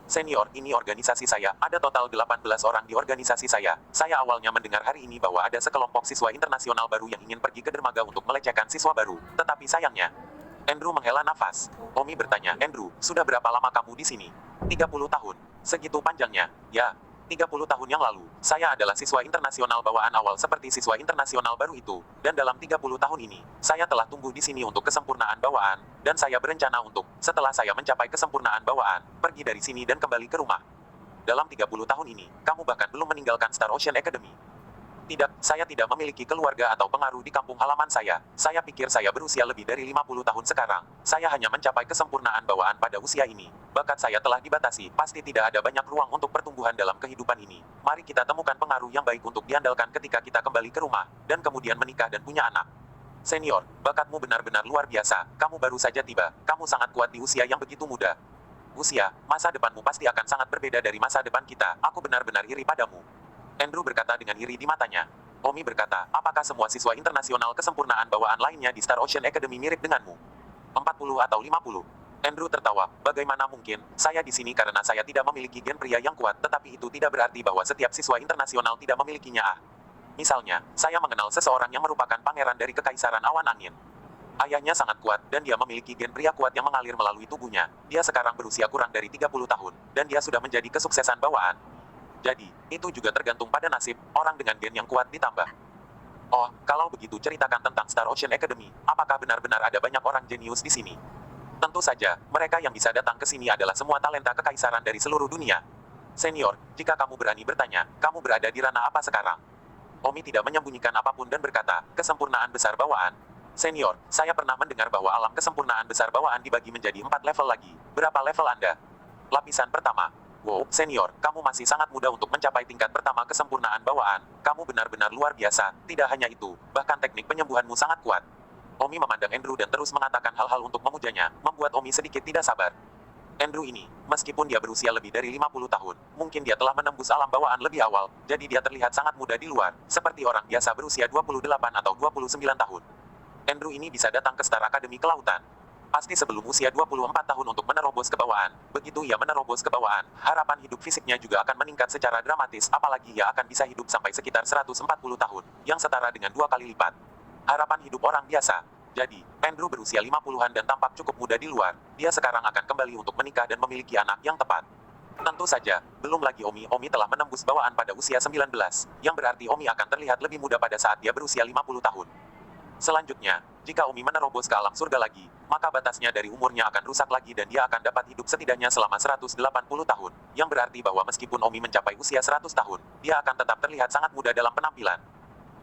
Speaker 1: Senior, ini organisasi saya. Ada total 18 orang di organisasi saya. Saya awalnya mendengar hari ini bahwa ada sekelompok siswa internasional baru yang ingin pergi ke dermaga untuk melecehkan siswa baru. Tetapi sayangnya, Andrew menghela nafas. Omi bertanya, Andrew, sudah berapa lama kamu di sini? 30 tahun. Segitu panjangnya. Ya, 30 tahun yang lalu, saya adalah siswa internasional bawaan awal seperti siswa internasional baru itu, dan dalam 30 tahun ini, saya telah tumbuh di sini untuk kesempurnaan bawaan, dan saya berencana untuk, setelah saya mencapai kesempurnaan bawaan, pergi dari sini dan kembali ke rumah. Dalam 30 tahun ini, kamu bahkan belum meninggalkan Star Ocean Academy. Tidak, saya tidak memiliki keluarga atau pengaruh di kampung halaman saya. Saya pikir saya berusia lebih dari 50 tahun sekarang. Saya hanya mencapai kesempurnaan bawaan pada usia ini. Bakat saya telah dibatasi, pasti tidak ada banyak ruang untuk pertumbuhan dalam kehidupan ini. Mari kita temukan pengaruh yang baik untuk diandalkan ketika kita kembali ke rumah, dan kemudian menikah dan punya anak. Senior, bakatmu benar-benar luar biasa. Kamu baru saja tiba. Kamu sangat kuat di usia yang begitu muda. Usia, masa depanmu pasti akan sangat berbeda dari masa depan kita. Aku benar-benar iri padamu. Andrew berkata dengan iri di matanya. Omi berkata, apakah semua siswa internasional kesempurnaan bawaan lainnya di Star Ocean Academy mirip denganmu? 40 atau 50? Andrew tertawa, bagaimana mungkin, saya di sini karena saya tidak memiliki gen pria yang kuat, tetapi itu tidak berarti bahwa setiap siswa internasional tidak memilikinya. Misalnya, saya mengenal seseorang yang merupakan pangeran dari Kekaisaran Awan Angin. Ayahnya sangat kuat, dan dia memiliki gen pria kuat yang mengalir melalui tubuhnya. Dia sekarang berusia kurang dari 30 tahun, dan dia sudah menjadi kesuksesan bawaan. Jadi, itu juga tergantung pada nasib, orang dengan gen yang kuat ditambah. Oh, kalau begitu ceritakan tentang Star Ocean Academy, apakah benar-benar ada banyak orang jenius di sini? Tentu saja, mereka yang bisa datang ke sini adalah semua talenta kekaisaran dari seluruh dunia. Senior, jika kamu berani bertanya, kamu berada di ranah apa sekarang? Omi tidak menyembunyikan apapun dan berkata, kesempurnaan besar bawaan. Senior, saya pernah mendengar bahwa alam kesempurnaan besar bawaan dibagi menjadi 4 level lagi. Berapa level Anda? Lapisan pertama. Wow, senior, kamu masih sangat muda untuk mencapai tingkat pertama kesempurnaan bawaan. Kamu benar-benar luar biasa. Tidak hanya itu, bahkan teknik penyembuhanmu sangat kuat. Omi memandang Andrew dan terus mengatakan hal-hal untuk memujanya, membuat Omi sedikit tidak sabar. Andrew ini, meskipun dia berusia lebih dari 50 tahun, mungkin dia telah menembus alam bawaan lebih awal, jadi dia terlihat sangat muda di luar, seperti orang biasa berusia 28 atau 29 tahun. Andrew ini bisa datang ke Star Academy Kelautan. Pasti sebelum usia 24 tahun untuk menerobos ke bawaan. Begitu ia menerobos ke bawaan, harapan hidup fisiknya juga akan meningkat secara dramatis, apalagi ia akan bisa hidup sampai sekitar 140 tahun, yang setara dengan 2 kali lipat harapan hidup orang biasa. Jadi, Andrew berusia 50-an dan tampak cukup muda di luar. Dia sekarang akan kembali untuk menikah dan memiliki anak yang tepat. Tentu saja, belum lagi Omi telah menembus bawaan pada usia 19, yang berarti Omi akan terlihat lebih muda pada saat dia berusia 50 tahun. Selanjutnya, jika Omi menerobos ke alam surga lagi, maka batasnya dari umurnya akan rusak lagi dan dia akan dapat hidup setidaknya selama 180 tahun, yang berarti bahwa meskipun Omi mencapai usia 100 tahun, dia akan tetap terlihat sangat muda dalam penampilan.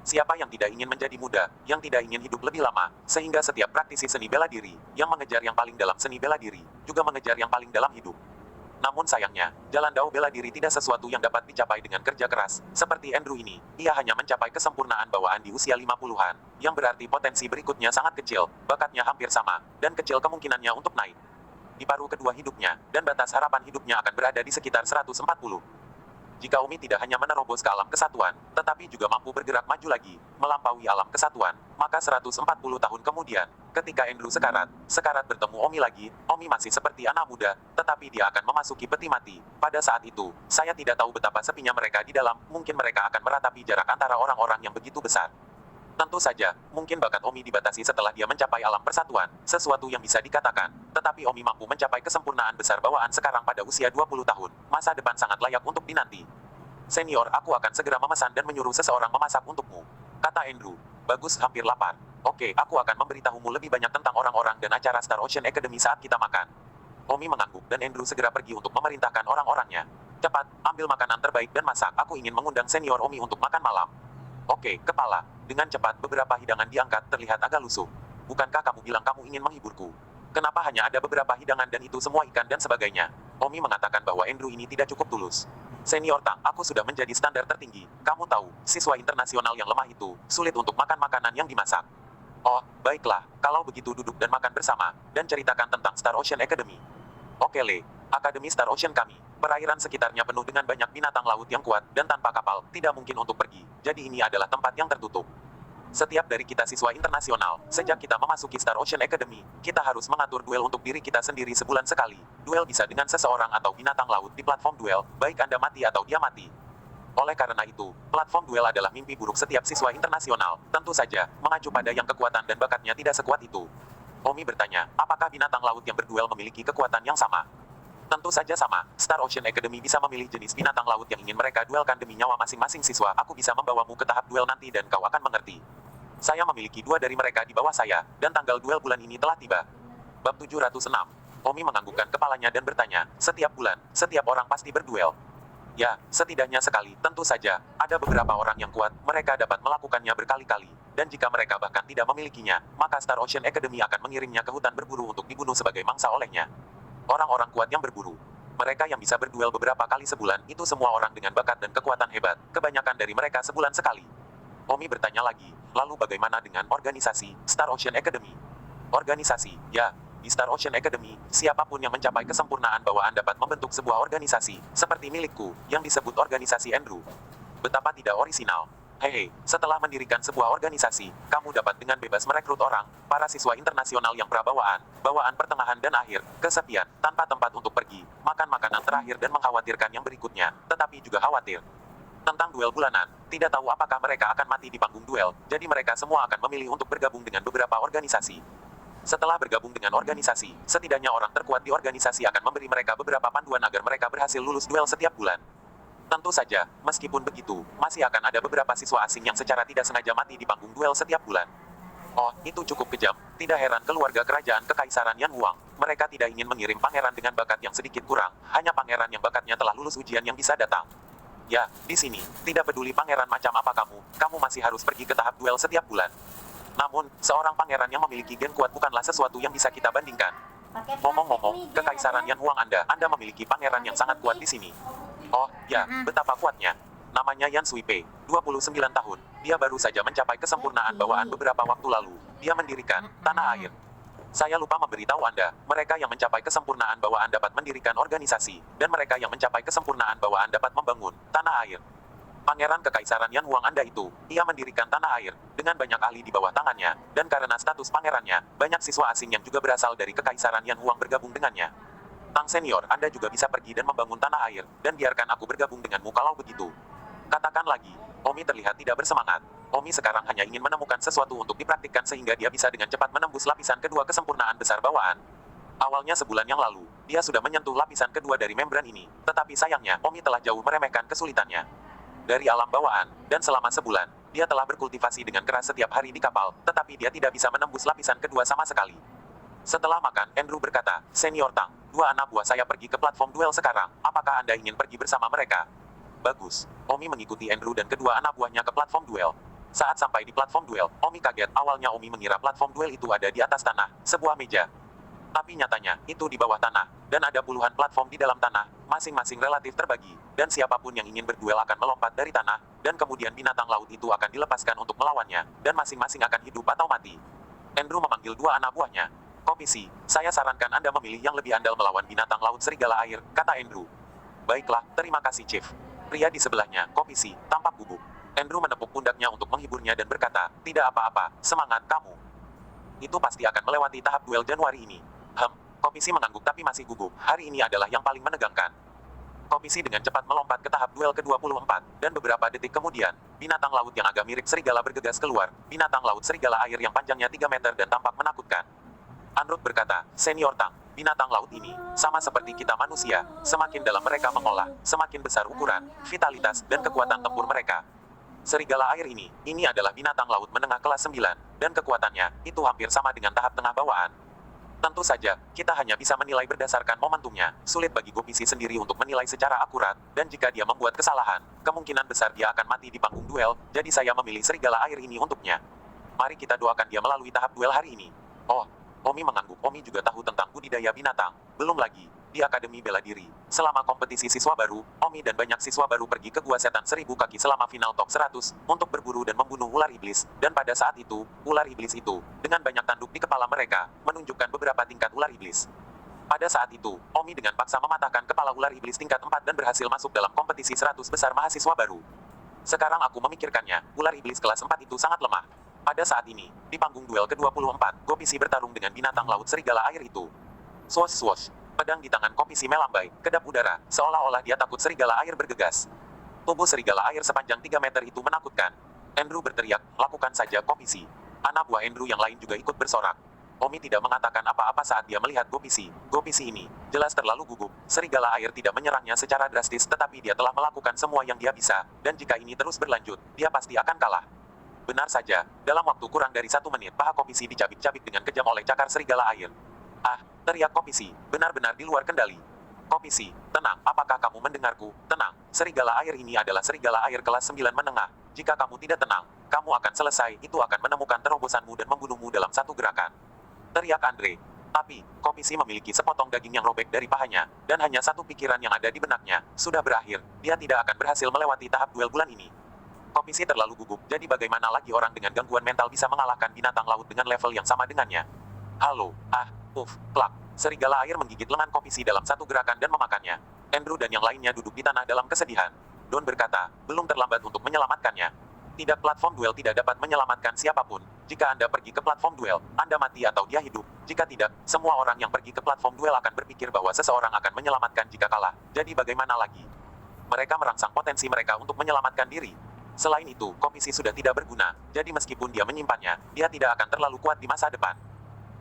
Speaker 1: Siapa yang tidak ingin menjadi muda, yang tidak ingin hidup lebih lama, sehingga setiap praktisi seni bela diri, yang mengejar yang paling dalam seni bela diri, juga mengejar yang paling dalam hidup. Namun sayangnya, jalan dao bela diri tidak sesuatu yang dapat dicapai dengan kerja keras. Seperti Andrew ini, ia hanya mencapai kesempurnaan bawaan di usia 50-an, yang berarti potensi berikutnya sangat kecil, bakatnya hampir sama, dan kecil kemungkinannya untuk naik di paruh kedua hidupnya, dan batas harapan hidupnya akan berada di sekitar 140. Jika Omi tidak hanya menerobos ke alam kesatuan, tetapi juga mampu bergerak maju lagi, melampaui alam kesatuan, maka 140 tahun kemudian, ketika Andrew sekarat bertemu Omi lagi, Omi masih seperti anak muda, tetapi dia akan memasuki peti mati. Pada saat itu, saya tidak tahu betapa sepinya mereka di dalam, mungkin mereka akan meratapi jarak antara orang-orang yang begitu besar. Tentu saja, mungkin bakat Omi dibatasi setelah dia mencapai alam persatuan, sesuatu yang bisa dikatakan. Tetapi Omi mampu mencapai kesempurnaan besar bawaan sekarang pada usia 20 tahun. Masa depan sangat layak untuk dinanti. Senior, aku akan segera memesan dan menyuruh seseorang memasak untukmu, kata Andrew. Bagus, hampir lapar. Oke, aku akan memberitahumu lebih banyak tentang orang-orang dan acara Star Ocean Academy saat kita makan. Omi mengangguk dan Andrew segera pergi untuk memerintahkan orang-orangnya. Cepat, ambil makanan terbaik dan masak. Aku ingin mengundang senior Omi untuk makan malam. Oke, kepala. Dengan cepat beberapa hidangan diangkat terlihat agak lusuh. Bukankah kamu bilang kamu ingin menghiburku? Kenapa hanya ada beberapa hidangan dan itu semua ikan dan sebagainya? Omi mengatakan bahwa Andrew ini tidak cukup tulus. Senior Tang, aku sudah menjadi standar tertinggi. Kamu tahu, siswa internasional yang lemah itu, sulit untuk makan makanan yang dimasak. Oh, baiklah, kalau begitu duduk dan makan bersama, dan ceritakan tentang Star Ocean Academy. Oke Le, Akademi Star Ocean kami, perairan sekitarnya penuh dengan banyak binatang laut yang kuat, dan tanpa kapal, tidak mungkin untuk pergi, jadi ini adalah tempat yang tertutup. Setiap dari kita siswa internasional, sejak kita memasuki Star Ocean Academy, kita harus mengatur duel untuk diri kita sendiri sebulan sekali. Duel bisa dengan seseorang atau binatang laut di platform duel, baik Anda mati atau dia mati. Oleh karena itu, platform duel adalah mimpi buruk setiap siswa internasional. Tentu saja, mengacu pada yang kekuatan dan bakatnya tidak sekuat itu. Omi bertanya, apakah binatang laut yang berduel memiliki kekuatan yang sama? Tentu saja sama. Star Ocean Academy bisa memilih jenis binatang laut yang ingin mereka duelkan demi nyawa masing-masing siswa. Aku bisa membawamu ke tahap duel nanti dan kau akan mengerti. Saya memiliki 2 dari mereka di bawah saya, dan tanggal duel bulan ini telah tiba. Bab 706. Omi menganggukkan kepalanya dan bertanya, setiap bulan, setiap orang pasti berduel. Ya, setidaknya sekali. Tentu saja, ada beberapa orang yang kuat, mereka dapat melakukannya berkali-kali. Dan jika mereka bahkan tidak memilikinya, maka Star Ocean Academy akan mengirimnya ke hutan berburu untuk dibunuh sebagai mangsa olehnya. Orang-orang kuat yang berburu. Mereka yang bisa berduel beberapa kali sebulan, itu semua orang dengan bakat dan kekuatan hebat. Kebanyakan dari mereka sebulan sekali. Omi bertanya lagi, lalu bagaimana dengan organisasi, Star Ocean Academy? Organisasi, ya. Di Star Ocean Academy, siapapun yang mencapai kesempurnaan bawaan dapat membentuk sebuah organisasi, seperti milikku, yang disebut organisasi Andrew. Betapa tidak orisinal. Hehe, setelah mendirikan sebuah organisasi, kamu dapat dengan bebas merekrut orang, para siswa internasional yang prabawaan, bawaan pertengahan dan akhir, kesepian, tanpa tempat untuk pergi, makan makanan terakhir dan mengkhawatirkan yang berikutnya, tetapi juga khawatir tentang duel bulanan, tidak tahu apakah mereka akan mati di panggung duel, jadi mereka semua akan memilih untuk bergabung dengan beberapa organisasi. Setelah bergabung dengan organisasi, setidaknya orang terkuat di organisasi akan memberi mereka beberapa panduan agar mereka berhasil lulus duel setiap bulan. Tentu saja, meskipun begitu, masih akan ada beberapa siswa asing yang secara tidak sengaja mati di panggung duel setiap bulan. Oh, itu cukup kejam. Tidak heran keluarga kerajaan Kekaisaran Yan Huang. Mereka tidak ingin mengirim pangeran dengan bakat yang sedikit kurang, hanya pangeran yang bakatnya telah lulus ujian yang bisa datang. Ya, di sini, tidak peduli pangeran macam apa kamu masih harus pergi ke tahap duel setiap bulan. Namun, seorang pangeran yang memiliki gen kuat bukanlah sesuatu yang bisa kita bandingkan. Ngomong-ngomong, Kekaisaran Yan Huang Anda memiliki pangeran yang sangat kuat di sini. Oh, ya, betapa kuatnya. Namanya Yan Suipe, 29 tahun. Dia baru saja mencapai kesempurnaan bawaan beberapa waktu lalu. Dia mendirikan Tanah Air. Saya lupa memberitahu Anda, mereka yang mencapai kesempurnaan bawaan dapat mendirikan organisasi, dan mereka yang mencapai kesempurnaan bawaan dapat membangun Tanah Air. Pangeran Kekaisaran Yan Huang Anda itu, ia mendirikan Tanah Air, dengan banyak ahli di bawah tangannya, dan karena status pangerannya, banyak siswa asing yang juga berasal dari Kekaisaran Yan Huang bergabung dengannya. Tang Senior, Anda juga bisa pergi dan membangun Tanah Air, dan biarkan aku bergabung denganmu kalau begitu. Katakan lagi, Omi terlihat tidak bersemangat. Omi sekarang hanya ingin menemukan sesuatu untuk dipraktikkan sehingga dia bisa dengan cepat menembus lapisan kedua kesempurnaan besar bawaan. Awalnya sebulan yang lalu, dia sudah menyentuh lapisan kedua dari membran ini, tetapi sayangnya, Omi telah jauh meremehkan kesulitannya. Dari alam bawaan, dan selama sebulan, dia telah berkultivasi dengan keras setiap hari di kapal, tetapi dia tidak bisa menembus lapisan kedua sama sekali. Setelah makan, Andrew berkata, Senior Tang, 2 anak buah saya pergi ke platform duel sekarang, apakah Anda ingin pergi bersama mereka? Bagus. Omi mengikuti Andrew dan kedua anak buahnya ke platform duel. Saat sampai di platform duel, Omi kaget. Awalnya Omi mengira platform duel itu ada di atas tanah, sebuah meja. Tapi nyatanya, itu di bawah tanah, dan ada puluhan platform di dalam tanah, masing-masing relatif terbagi, dan siapapun yang ingin berduel akan melompat dari tanah, dan kemudian binatang laut itu akan dilepaskan untuk melawannya, dan masing-masing akan hidup atau mati. Andrew memanggil 2 anak buahnya. Kopisi, saya sarankan Anda memilih yang lebih andal melawan binatang laut serigala air, kata Andrew. Baiklah, terima kasih Chief. Pria di sebelahnya, Kopisi, tampak gugup. Andrew menepuk pundaknya untuk menghiburnya dan berkata, tidak apa-apa, semangat kamu. Itu pasti akan melewati tahap duel Januari ini. Kopisi mengangguk tapi masih gugup. Hari ini adalah yang paling menegangkan. Kopisi dengan cepat melompat ke tahap duel ke-24, dan beberapa detik kemudian, binatang laut yang agak mirip serigala bergegas keluar, binatang laut serigala air yang panjangnya 3 meter dan tampak menakutkan. Anrut berkata, Senior Tang, binatang laut ini, sama seperti kita manusia, semakin dalam mereka mengolah, semakin besar ukuran, vitalitas, dan kekuatan tempur mereka. Serigala air ini adalah binatang laut menengah kelas 9, dan kekuatannya, itu hampir sama dengan tahap tengah bawaan. Tentu saja, kita hanya bisa menilai berdasarkan momentumnya, sulit bagi Kopisi sendiri untuk menilai secara akurat, dan jika dia membuat kesalahan, kemungkinan besar dia akan mati di panggung duel, jadi saya memilih serigala air ini untuknya. Mari kita doakan dia melalui tahap duel hari ini. Oh, Omi mengangguk. Omi juga tahu tentang budidaya binatang. Belum lagi, di Akademi Bela Diri. Selama kompetisi siswa baru, Omi dan banyak siswa baru pergi ke Gua Setan 1000 Kaki selama final top 100, untuk berburu dan membunuh ular iblis. Dan pada saat itu, ular iblis itu, dengan banyak tanduk di kepala mereka, menunjukkan beberapa tingkat ular iblis. Pada saat itu, Omi dengan paksa mematahkan kepala ular iblis tingkat 4 dan berhasil masuk dalam kompetisi 100 besar mahasiswa baru. Sekarang aku memikirkannya, ular iblis kelas 4 itu sangat lemah. Pada saat ini, di panggung duel ke-24, Gopisi bertarung dengan binatang laut serigala air itu. Swosh swosh. Pedang di tangan Kopisi melambai, kedap udara, seolah-olah dia takut serigala air bergegas. Tubuh serigala air sepanjang 3 meter itu menakutkan. Andrew berteriak, lakukan saja Kopisi. Anak buah Andrew yang lain juga ikut bersorak. Omi tidak mengatakan apa-apa saat dia melihat Gopisi. Gopisi ini, jelas terlalu gugup. Serigala air tidak menyerangnya secara drastis tetapi dia telah melakukan semua yang dia bisa, dan jika ini terus berlanjut, dia pasti akan kalah. Benar saja, dalam waktu kurang dari 1 menit, paha Kopisi dicabik-cabik dengan kejam oleh cakar serigala air. Ah, teriak Kopisi, benar-benar di luar kendali. Kopisi, tenang, apakah kamu mendengarku? Tenang, serigala air ini adalah serigala air kelas 9 menengah. Jika kamu tidak tenang, kamu akan selesai, itu akan menemukan terobosanmu dan membunuhmu dalam satu gerakan. Teriak Andre. Tapi, Kopisi memiliki sepotong daging yang robek dari pahanya, dan hanya satu pikiran yang ada di benaknya, sudah berakhir, dia tidak akan berhasil melewati tahap duel bulan ini. Kopisi terlalu gugup, jadi bagaimana lagi orang dengan gangguan mental bisa mengalahkan binatang laut dengan level yang sama dengannya? Halo, plak. Serigala air menggigit lengan Kopisi dalam satu gerakan dan memakannya. Andrew dan yang lainnya duduk di tanah dalam kesedihan. Don berkata, belum terlambat untuk menyelamatkannya. Tidak, platform duel tidak dapat menyelamatkan siapapun. Jika Anda pergi ke platform duel, Anda mati atau dia hidup. Jika tidak, semua orang yang pergi ke platform duel akan berpikir bahwa seseorang akan menyelamatkan jika kalah. Jadi bagaimana lagi? Mereka merangsang potensi mereka untuk menyelamatkan diri. Selain itu, Kopisi sudah tidak berguna, jadi meskipun dia menyimpannya, dia tidak akan terlalu kuat di masa depan.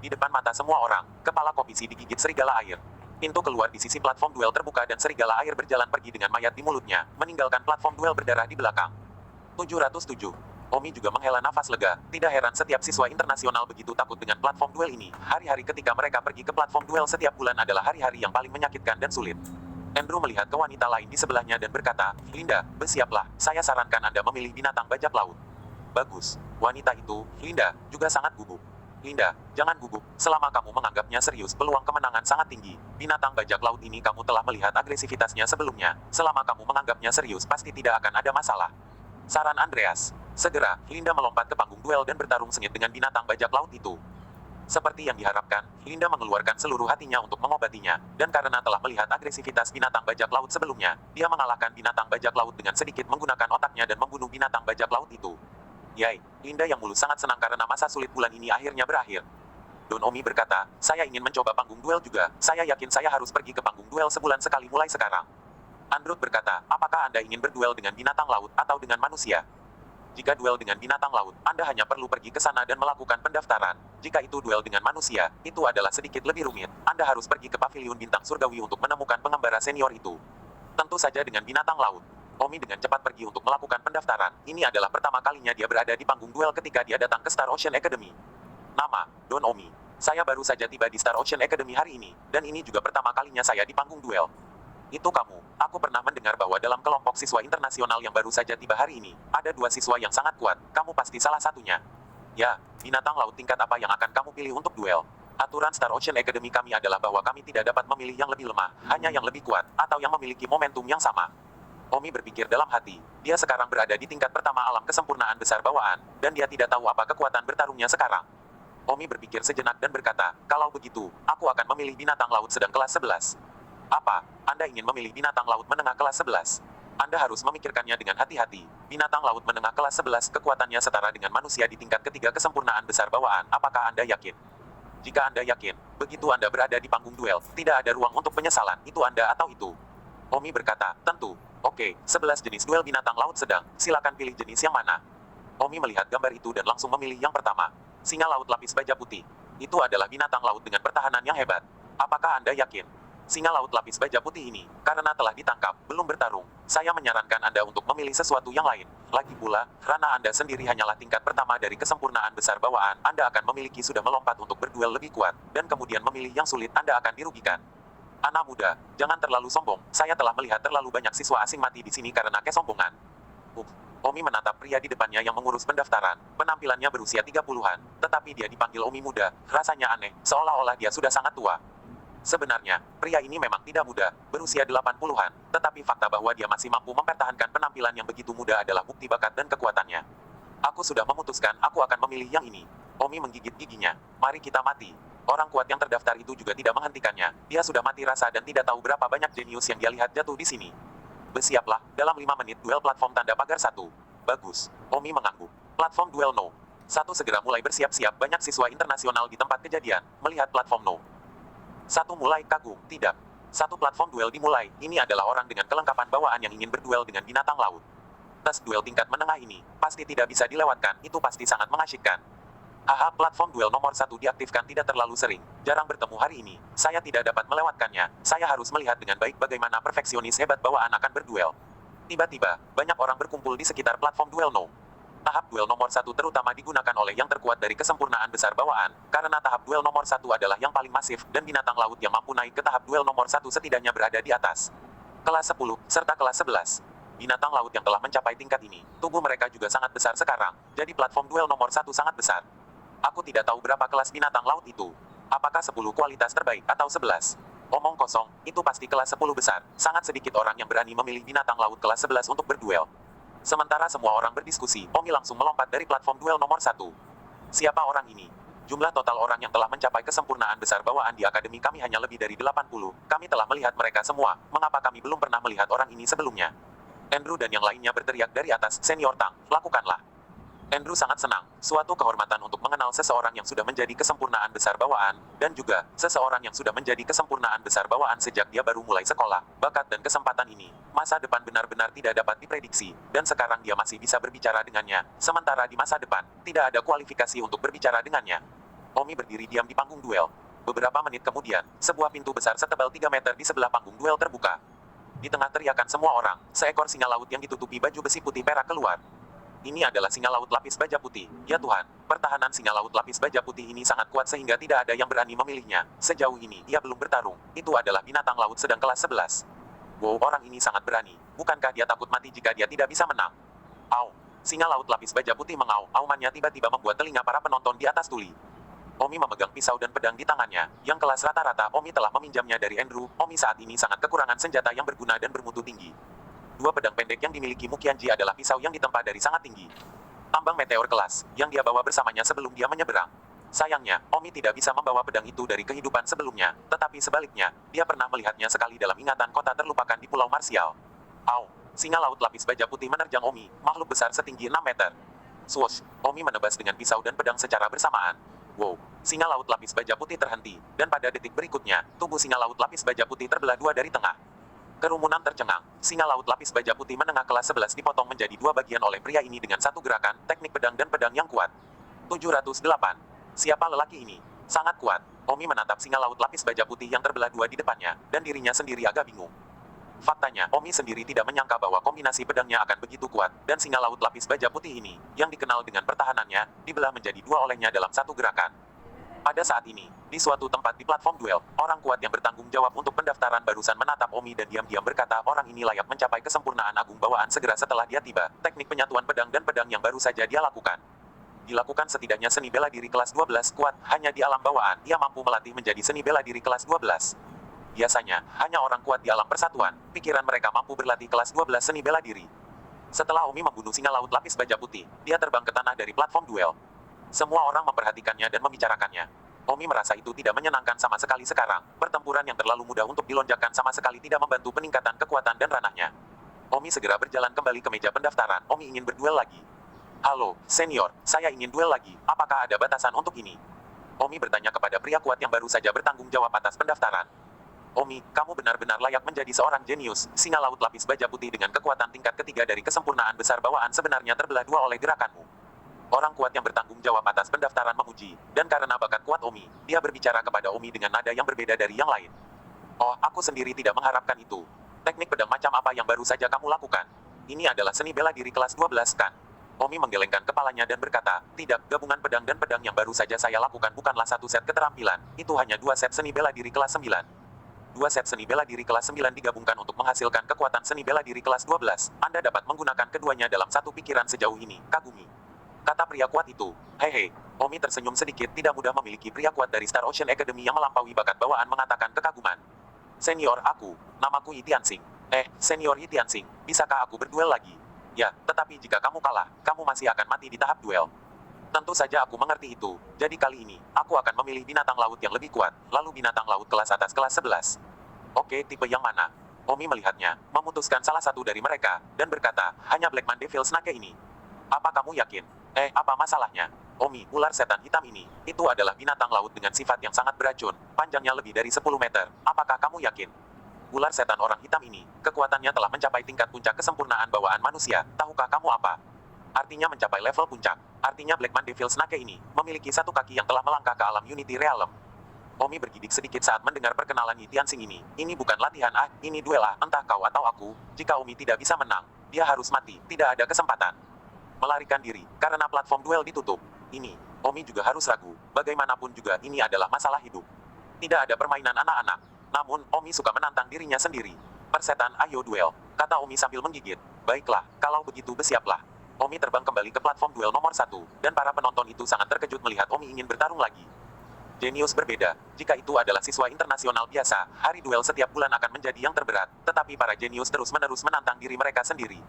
Speaker 1: Di depan mata semua orang, kepala Kopisi digigit serigala air. Pintu keluar di sisi platform duel terbuka dan serigala air berjalan pergi dengan mayat di mulutnya, meninggalkan platform duel berdarah di belakang. 707. Omi juga menghela nafas lega, tidak heran setiap siswa internasional begitu takut dengan platform duel ini. Hari-hari ketika mereka pergi ke platform duel setiap bulan adalah hari-hari yang paling menyakitkan dan sulit. Andrew melihat ke wanita lain di sebelahnya dan berkata, Linda, bersiaplah, saya sarankan Anda memilih binatang bajak laut. Bagus. Wanita itu, Linda, juga sangat gugup. Linda, jangan gugup, selama kamu menganggapnya serius peluang kemenangan sangat tinggi. Binatang bajak laut ini kamu telah melihat agresivitasnya sebelumnya, selama kamu menganggapnya serius pasti tidak akan ada masalah. Saran Andreas. Segera, Linda melompat ke panggung duel dan bertarung sengit dengan binatang bajak laut itu. Seperti yang diharapkan, Linda mengeluarkan seluruh hatinya untuk mengobatinya, dan karena telah melihat agresivitas binatang bajak laut sebelumnya, dia mengalahkan binatang bajak laut dengan sedikit menggunakan otaknya dan membunuh binatang bajak laut itu. Yay, Linda yang mulus sangat senang karena masa sulit bulan ini akhirnya berakhir. Don Omi berkata, saya ingin mencoba panggung duel juga, saya yakin saya harus pergi ke panggung duel sebulan sekali mulai sekarang. Andrew berkata, apakah Anda ingin berduel dengan binatang laut atau dengan manusia? Jika duel dengan binatang laut, Anda hanya perlu pergi ke sana dan melakukan pendaftaran. Jika itu duel dengan manusia, itu adalah sedikit lebih rumit. Anda harus pergi ke pavilion bintang surgawi untuk menemukan pengembara senior itu. Tentu saja dengan binatang laut. Omi dengan cepat pergi untuk melakukan pendaftaran. Ini adalah pertama kalinya dia berada di panggung duel ketika dia datang ke Star Ocean Academy. Nama, Don Omi. Saya baru saja tiba di Star Ocean Academy hari ini, dan ini juga pertama kalinya saya di panggung duel. Itu kamu. Aku pernah mendengar bahwa dalam kelompok siswa internasional yang baru saja tiba hari ini, ada 2 siswa yang sangat kuat. Kamu pasti salah satunya. Ya, binatang laut tingkat apa yang akan kamu pilih untuk duel? Aturan Star Ocean Academy kami adalah bahwa kami tidak dapat memilih yang lebih lemah, hanya yang lebih kuat, atau yang memiliki momentum yang sama. Omi berpikir dalam hati, dia sekarang berada di tingkat pertama alam kesempurnaan besar bawaan, dan dia tidak tahu apa kekuatan bertarungnya sekarang. Omi berpikir sejenak dan berkata, kalau begitu, aku akan memilih binatang laut sedang kelas 11. Apa? Anda ingin memilih binatang laut menengah kelas 11? Anda harus memikirkannya dengan hati-hati. Binatang laut menengah kelas 11 kekuatannya setara dengan manusia di tingkat ketiga kesempurnaan besar bawaan. Apakah Anda yakin? Jika Anda yakin, begitu Anda berada di panggung duel, tidak ada ruang untuk penyesalan. Itu Anda atau itu? Omi berkata, tentu. Oke, 11 jenis duel binatang laut sedang. Silakan pilih jenis yang mana. Omi melihat gambar itu dan langsung memilih yang pertama. Singa laut lapis baja putih. Itu adalah binatang laut dengan pertahanan yang hebat. Apakah Anda yakin? Singa laut lapis baja putih ini, karena telah ditangkap, belum bertarung, saya menyarankan Anda untuk memilih sesuatu yang lain. Lagi pula, karena Anda sendiri hanyalah tingkat pertama dari kesempurnaan besar bawaan, Anda akan memiliki sudah melompat untuk berduel lebih kuat, dan kemudian memilih yang sulit Anda akan dirugikan. Anak muda, jangan terlalu sombong, saya telah melihat terlalu banyak siswa asing mati di sini karena kesombongan. Omi menatap pria di depannya yang mengurus pendaftaran. Penampilannya berusia 30-an, tetapi dia dipanggil Omi muda, rasanya aneh, seolah-olah dia sudah sangat tua. Sebenarnya, pria ini memang tidak muda, berusia 80-an, tetapi fakta bahwa dia masih mampu mempertahankan penampilan yang begitu muda adalah bukti bakat dan kekuatannya. Aku sudah memutuskan aku akan memilih yang ini. Omi menggigit giginya. Mari kita mati. Orang kuat yang terdaftar itu juga tidak menghentikannya. Dia sudah mati rasa dan tidak tahu berapa banyak jenius yang dia lihat jatuh di sini. Bersiaplah, dalam 5 menit duel platform tanda pagar 1. Bagus. Omi mengangguk. Platform duel no. Satu segera mulai bersiap-siap. Banyak siswa internasional di tempat kejadian, melihat platform No. Satu mulai kagum. Tidak. Satu platform duel dimulai. Ini adalah orang dengan kelengkapan bawaan yang ingin berduel dengan binatang laut. Tes duel tingkat menengah ini, pasti tidak bisa dilewatkan. Itu pasti sangat mengasyikkan. Haha, platform duel nomor 1 diaktifkan tidak terlalu sering. Jarang bertemu hari ini. Saya tidak dapat melewatkannya. Saya harus melihat dengan baik bagaimana perfeksionis hebat bawaan akan berduel. Tiba-tiba, banyak orang berkumpul di sekitar platform duel No. Tahap duel nomor 1 terutama digunakan oleh yang terkuat dari kesempurnaan besar bawaan, karena tahap duel nomor 1 adalah yang paling masif, dan binatang laut yang mampu naik ke tahap duel nomor 1 setidaknya berada di atas kelas 10, serta kelas 11. Binatang laut yang telah mencapai tingkat ini, tubuh mereka juga sangat besar sekarang, jadi platform duel nomor 1 sangat besar. Aku tidak tahu berapa kelas binatang laut itu. Apakah 10 kualitas terbaik atau 11? Omong kosong, itu pasti kelas 10 besar. Sangat sedikit orang yang berani memilih binatang laut kelas 11 untuk berduel. Sementara semua orang berdiskusi, Omi langsung melompat dari platform duel nomor 1. Siapa orang ini? Jumlah total orang yang telah mencapai kesempurnaan besar bawaan di akademi kami hanya lebih dari 80. Kami telah melihat mereka semua. Mengapa kami belum pernah melihat orang ini sebelumnya? Andrew dan yang lainnya berteriak dari atas, Senior Tang, lakukanlah. Andrew sangat senang, suatu kehormatan untuk mengenal seseorang yang sudah menjadi kesempurnaan besar bawaan, dan juga, seseorang yang sudah menjadi kesempurnaan besar bawaan sejak dia baru mulai sekolah. Bakat dan kesempatan ini, masa depan benar-benar tidak dapat diprediksi, dan sekarang dia masih bisa berbicara dengannya, sementara di masa depan, tidak ada kualifikasi untuk berbicara dengannya. Omi berdiri diam di panggung duel. Beberapa menit kemudian, sebuah pintu besar setebal 3 meter di sebelah panggung duel terbuka. Di tengah teriakan semua orang, seekor singa laut yang ditutupi baju besi putih perak keluar. Ini adalah singa laut lapis baja putih. Ya Tuhan, pertahanan singa laut lapis baja putih ini sangat kuat sehingga tidak ada yang berani memilihnya. Sejauh ini, ia belum bertarung. Itu adalah binatang laut sedang kelas 11. Wow, orang ini sangat berani. Bukankah dia takut mati jika dia tidak bisa menang? Au! Singa laut lapis baja putih mengaum. Aumannya tiba-tiba membuat telinga para penonton di atas tuli. Omi memegang pisau dan pedang di tangannya. Yang kelas rata-rata, Omi telah meminjamnya dari Andrew. Omi saat ini sangat kekurangan senjata yang berguna dan bermutu tinggi. Dua pedang pendek yang dimiliki Mukianji adalah pisau yang ditempa dari sangat tinggi. Tambang meteor kelas, yang dia bawa bersamanya sebelum dia menyeberang. Sayangnya, Omi tidak bisa membawa pedang itu dari kehidupan sebelumnya, tetapi sebaliknya, dia pernah melihatnya sekali dalam ingatan kota terlupakan di Pulau Marsial. Au! Singa laut lapis baja putih menerjang Omi, makhluk besar setinggi 6 meter. Swoosh! Omi menebas dengan pisau dan pedang secara bersamaan. Wow! Singa laut lapis baja putih terhenti, dan pada detik berikutnya, tubuh singa laut lapis baja putih terbelah dua dari tengah. Kerumunan tercengang. Singa laut lapis baja putih menengah kelas 11 dipotong menjadi dua bagian oleh pria ini dengan satu gerakan, teknik pedang dan pedang yang kuat. 708. Siapa lelaki ini? Sangat kuat. Omi menatap singa laut lapis baja putih yang terbelah dua di depannya, dan dirinya sendiri agak bingung. Faktanya, Omi sendiri tidak menyangka bahwa kombinasi pedangnya akan begitu kuat, dan singa laut lapis baja putih ini, yang dikenal dengan pertahanannya, dibelah menjadi dua olehnya dalam satu gerakan. Pada saat ini, di suatu tempat di platform duel, orang kuat yang bertanggung jawab untuk pendaftaran barusan menatap Omi dan diam-diam berkata orang ini layak mencapai kesempurnaan agung bawaan segera setelah dia tiba. Teknik penyatuan pedang dan pedang yang baru saja dia lakukan. Dilakukan setidaknya seni bela diri kelas 12 kuat, hanya di alam bawaan, ia mampu melatih menjadi seni bela diri kelas 12. Biasanya, hanya orang kuat di alam persatuan, pikiran mereka mampu berlatih kelas 12 seni bela diri. Setelah Omi membunuh singa laut lapis baja putih, dia terbang ke tanah dari platform duel. Semua orang memperhatikannya dan membicarakannya. Omi merasa itu tidak menyenangkan sama sekali sekarang. Pertempuran yang terlalu mudah untuk dilonjakkan sama sekali tidak membantu peningkatan kekuatan dan ranahnya. Omi segera berjalan kembali ke meja pendaftaran. Omi ingin berduel lagi. Halo, senior, saya ingin duel lagi. Apakah ada batasan untuk ini? Omi bertanya kepada pria kuat yang baru saja bertanggung jawab atas pendaftaran. Omi, kamu benar-benar layak menjadi seorang jenius. Singa laut lapis baja putih dengan kekuatan tingkat ketiga dari kesempurnaan besar bawaan sebenarnya terbelah dua oleh gerakanmu. Orang kuat yang bertanggung jawab atas pendaftaran memuji, dan karena bakat kuat Omi, dia berbicara kepada Omi dengan nada yang berbeda dari yang lain. Oh, aku sendiri tidak mengharapkan itu. Teknik pedang macam apa yang baru saja kamu lakukan? Ini adalah seni bela diri kelas 12 kan? Omi menggelengkan kepalanya dan berkata, tidak, gabungan pedang dan pedang yang baru saja saya lakukan bukanlah satu set keterampilan, itu hanya dua set seni bela diri kelas 9. Dua set seni bela diri kelas 9 digabungkan untuk menghasilkan kekuatan seni bela diri kelas 12. Anda dapat menggunakan keduanya dalam satu pikiran sejauh ini, kagumi. Kata pria kuat itu. Hehe. Omi tersenyum sedikit, tidak mudah memiliki pria kuat dari Star Ocean Academy yang melampaui bakat bawaan mengatakan kekaguman. Senior, aku. Namaku Yi Tianxing. Senior Yi Tianxing, bisakah aku berduel lagi? Ya, tetapi jika kamu kalah, kamu masih akan mati di tahap duel. Tentu saja aku mengerti itu. Jadi kali ini, aku akan memilih binatang laut yang lebih kuat, lalu binatang laut kelas atas kelas 11. Oke, tipe yang mana? Omi melihatnya, memutuskan salah satu dari mereka, dan berkata, hanya Blackman Devil Snake ini. Apa kamu yakin? Apa masalahnya? Omi, ular setan hitam ini, itu adalah binatang laut dengan sifat yang sangat beracun, panjangnya lebih dari 10 meter. Apakah kamu yakin? Ular setan orang hitam ini, kekuatannya telah mencapai tingkat puncak kesempurnaan bawaan manusia. Tahukah kamu apa? Artinya mencapai level puncak. Artinya Blackman Devil Snake ini, memiliki satu kaki yang telah melangkah ke alam Unity Realm. Omi bergidik sedikit saat mendengar perkenalan Yi Tianxing ini. Ini bukan latihan ini duel entah kau atau aku. Jika Omi tidak bisa menang, dia harus mati, tidak ada kesempatan. Melarikan diri, karena platform duel ditutup. Ini, Omi juga harus ragu. Bagaimanapun juga ini adalah masalah hidup. Tidak ada permainan anak-anak. Namun, Omi suka menantang dirinya sendiri. Persetan, ayo duel, kata Omi sambil menggigit. Baiklah, kalau begitu bersiaplah. Omi terbang kembali ke platform duel nomor 1, dan para penonton itu sangat terkejut melihat Omi ingin bertarung lagi. Jenius berbeda. Jika itu adalah siswa internasional biasa, hari duel setiap bulan akan menjadi yang terberat, tetapi para jenius terus-menerus menantang diri mereka sendiri.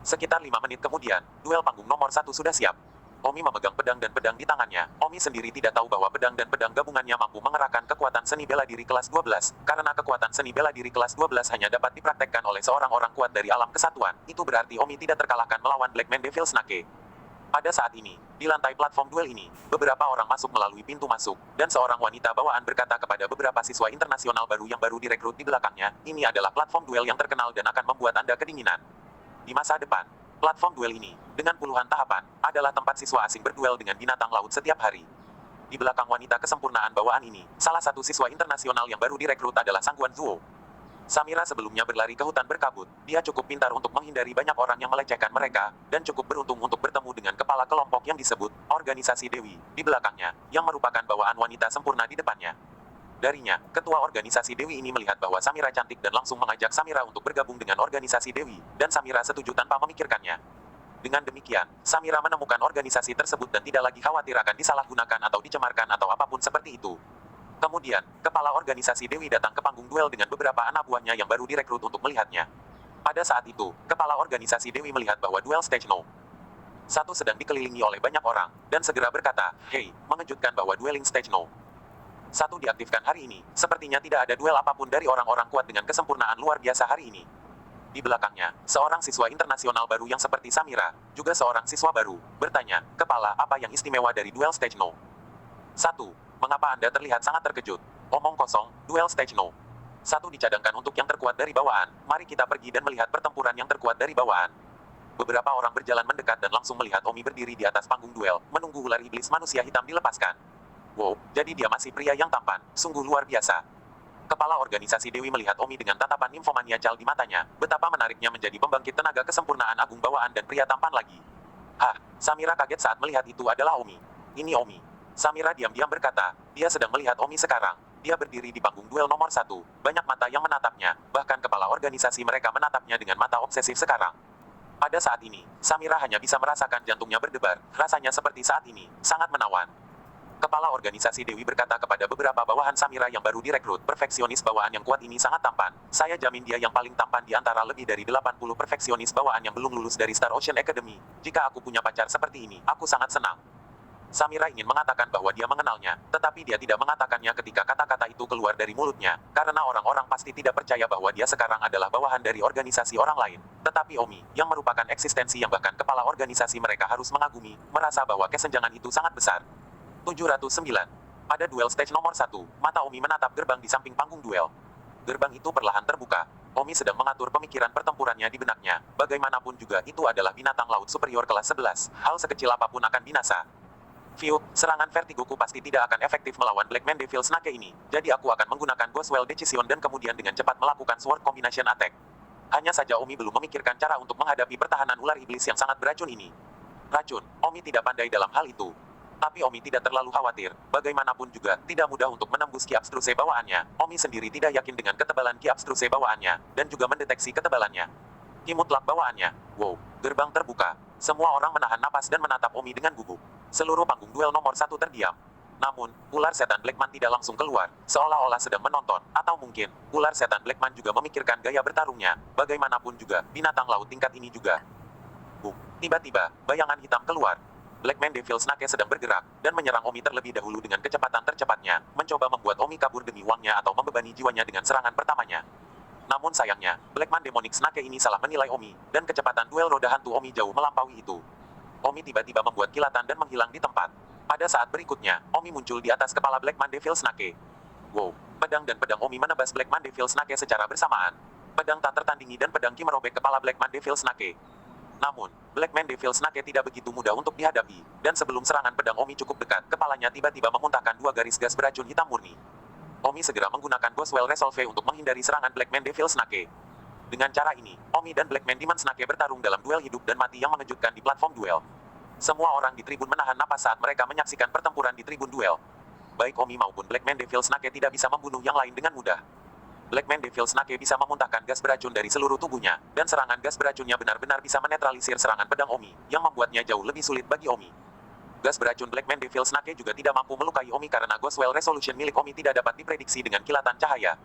Speaker 1: Sekitar 5 menit kemudian, duel panggung nomor 1 sudah siap. Omi memegang pedang dan pedang di tangannya. Omi sendiri tidak tahu bahwa pedang dan pedang gabungannya mampu mengerahkan kekuatan seni bela diri kelas 12, karena kekuatan seni bela diri kelas 12 hanya dapat dipraktekkan oleh seorang orang kuat dari alam kesatuan. Itu berarti Omi tidak terkalahkan melawan Blackman Devil Snake. Pada saat ini, di lantai platform duel ini, beberapa orang masuk melalui pintu masuk, dan seorang wanita bawaan berkata kepada beberapa siswa internasional baru yang baru direkrut di belakangnya, ini adalah platform duel yang terkenal dan akan membuat Anda kedinginan. Di masa depan, platform duel ini, dengan puluhan tahapan, adalah tempat siswa asing berduel dengan binatang laut setiap hari. Di belakang wanita kesempurnaan bawaan ini, salah satu siswa internasional yang baru direkrut adalah Sangguan Zuo. Samira sebelumnya berlari ke hutan berkabut. Dia cukup pintar untuk menghindari banyak orang yang melecehkan mereka, dan cukup beruntung untuk bertemu dengan kepala kelompok yang disebut Organisasi Dewi di belakangnya, yang merupakan bawaan wanita sempurna di depannya. Darinya, ketua organisasi Dewi ini melihat bahwa Samira cantik dan langsung mengajak Samira untuk bergabung dengan organisasi Dewi, dan Samira setuju tanpa memikirkannya. Dengan demikian, Samira menemukan organisasi tersebut dan tidak lagi khawatir akan disalahgunakan atau dicemarkan atau apapun seperti itu. Kemudian, kepala organisasi Dewi datang ke panggung duel dengan beberapa anak buahnya yang baru direkrut untuk melihatnya. Pada saat itu, kepala organisasi Dewi melihat bahwa duel stage no. 1 sedang dikelilingi oleh banyak orang, dan segera berkata, "Hei, mengejutkan bahwa dueling stage no. 1 diaktifkan hari ini, sepertinya tidak ada duel apapun dari orang-orang kuat dengan kesempurnaan luar biasa hari ini." Di belakangnya, seorang siswa internasional baru yang seperti Samira, juga seorang siswa baru, bertanya, "Kepala, apa yang istimewa dari duel stage no? 1. Mengapa Anda terlihat sangat terkejut? Omong kosong, duel stage no. 1 dicadangkan untuk yang terkuat dari bawaan, mari kita pergi dan melihat pertempuran yang terkuat dari bawaan." Beberapa orang berjalan mendekat dan langsung melihat Omi berdiri di atas panggung duel, menunggu ular iblis manusia hitam dilepaskan. Wow, jadi dia masih pria yang tampan, sungguh luar biasa. Kepala organisasi Dewi melihat Omi dengan tatapan nymphomaniacal di matanya, betapa menariknya menjadi pembangkit tenaga kesempurnaan agung bawaan dan pria tampan lagi. Hah, Samira kaget saat melihat itu adalah Omi. Ini Omi. Samira diam-diam berkata, dia sedang melihat Omi sekarang. Dia berdiri di panggung duel nomor 1, banyak mata yang menatapnya, bahkan kepala organisasi mereka menatapnya dengan mata obsesif sekarang. Pada saat ini, Samira hanya bisa merasakan jantungnya berdebar, rasanya seperti saat ini, sangat menawan. Kepala organisasi Dewi berkata kepada beberapa bawahan Samira yang baru direkrut, perfeksionis bawaan yang kuat ini sangat tampan. Saya jamin dia yang paling tampan di antara lebih dari 80 perfeksionis bawaan yang belum lulus dari Star Ocean Academy. Jika aku punya pacar seperti ini, aku sangat senang. Samira ingin mengatakan bahwa dia mengenalnya, tetapi dia tidak mengatakannya ketika kata-kata itu keluar dari mulutnya, karena orang-orang pasti tidak percaya bahwa dia sekarang adalah bawahan dari organisasi orang lain. Tetapi Omi, yang merupakan eksistensi yang bahkan kepala organisasi mereka harus mengagumi, merasa bahwa kesenjangan itu sangat besar. 709. Pada duel stage nomor 1, mata Omi menatap gerbang di samping panggung duel. Gerbang itu perlahan terbuka. Omi sedang mengatur pemikiran pertempurannya di benaknya. Bagaimanapun juga itu adalah binatang laut superior kelas 11. Hal sekecil apapun akan binasa. View, serangan vertigoku pasti tidak akan efektif melawan Blackman Devil Snake ini. Jadi aku akan menggunakan Boswell Decision dan kemudian dengan cepat melakukan Sword Combination Attack. Hanya saja Omi belum memikirkan cara untuk menghadapi pertahanan ular iblis yang sangat beracun ini. Racun, Omi tidak pandai dalam hal itu. Tapi Omi tidak terlalu khawatir, bagaimanapun juga, tidak mudah untuk menembus Ki Abstruse bawaannya. Omi sendiri tidak yakin dengan ketebalan Ki Abstruse bawaannya, dan juga mendeteksi ketebalannya. Ki mutlak bawaannya. Wow, gerbang terbuka. Semua orang menahan napas dan menatap Omi dengan gugup. Seluruh panggung duel nomor 1 terdiam. Namun, ular setan Blackman tidak langsung keluar, seolah-olah sedang menonton, atau mungkin, ular setan Blackman juga memikirkan gaya bertarungnya. Bagaimanapun juga, binatang laut tingkat ini juga. Tiba-tiba, bayangan hitam keluar. Blackman Devil Snake sedang bergerak, dan menyerang Omi terlebih dahulu dengan kecepatan tercepatnya, mencoba membuat Omi kabur demi uangnya atau membebani jiwanya dengan serangan pertamanya. Namun sayangnya, Blackman Demonic Snake ini salah menilai Omi, dan kecepatan duel roda hantu Omi jauh melampaui itu. Omi tiba-tiba membuat kilatan dan menghilang di tempat. Pada saat berikutnya, Omi muncul di atas kepala Blackman Devil Snake. Wow, pedang dan pedang Omi menebas Blackman Devil Snake secara bersamaan. Pedang tak tertandingi dan pedang Ki merobek kepala Blackman Devil Snake. Namun, Blackman Devil Snake tidak begitu mudah untuk dihadapi, dan sebelum serangan pedang Omi cukup dekat, kepalanya tiba-tiba memuntahkan dua garis gas beracun hitam murni. Omi segera menggunakan Ghostwell Resolve untuk menghindari serangan Blackman Devil Snake. Dengan cara ini, Omi dan Blackman Demon Snake bertarung dalam duel hidup dan mati yang mengejutkan di platform duel. Semua orang di tribun menahan napas saat mereka menyaksikan pertempuran di tribun duel. Baik Omi maupun Blackman Devil Snake tidak bisa membunuh yang lain dengan mudah. Blackman Devil Snake bisa memuntahkan gas beracun dari seluruh tubuhnya, dan serangan gas beracunnya benar-benar bisa menetralisir serangan pedang Omi, yang membuatnya jauh lebih sulit bagi Omi. Gas beracun Blackman Devil Snake juga tidak mampu melukai Omi karena Ghostwell Resolution milik Omi tidak dapat diprediksi dengan kilatan cahaya.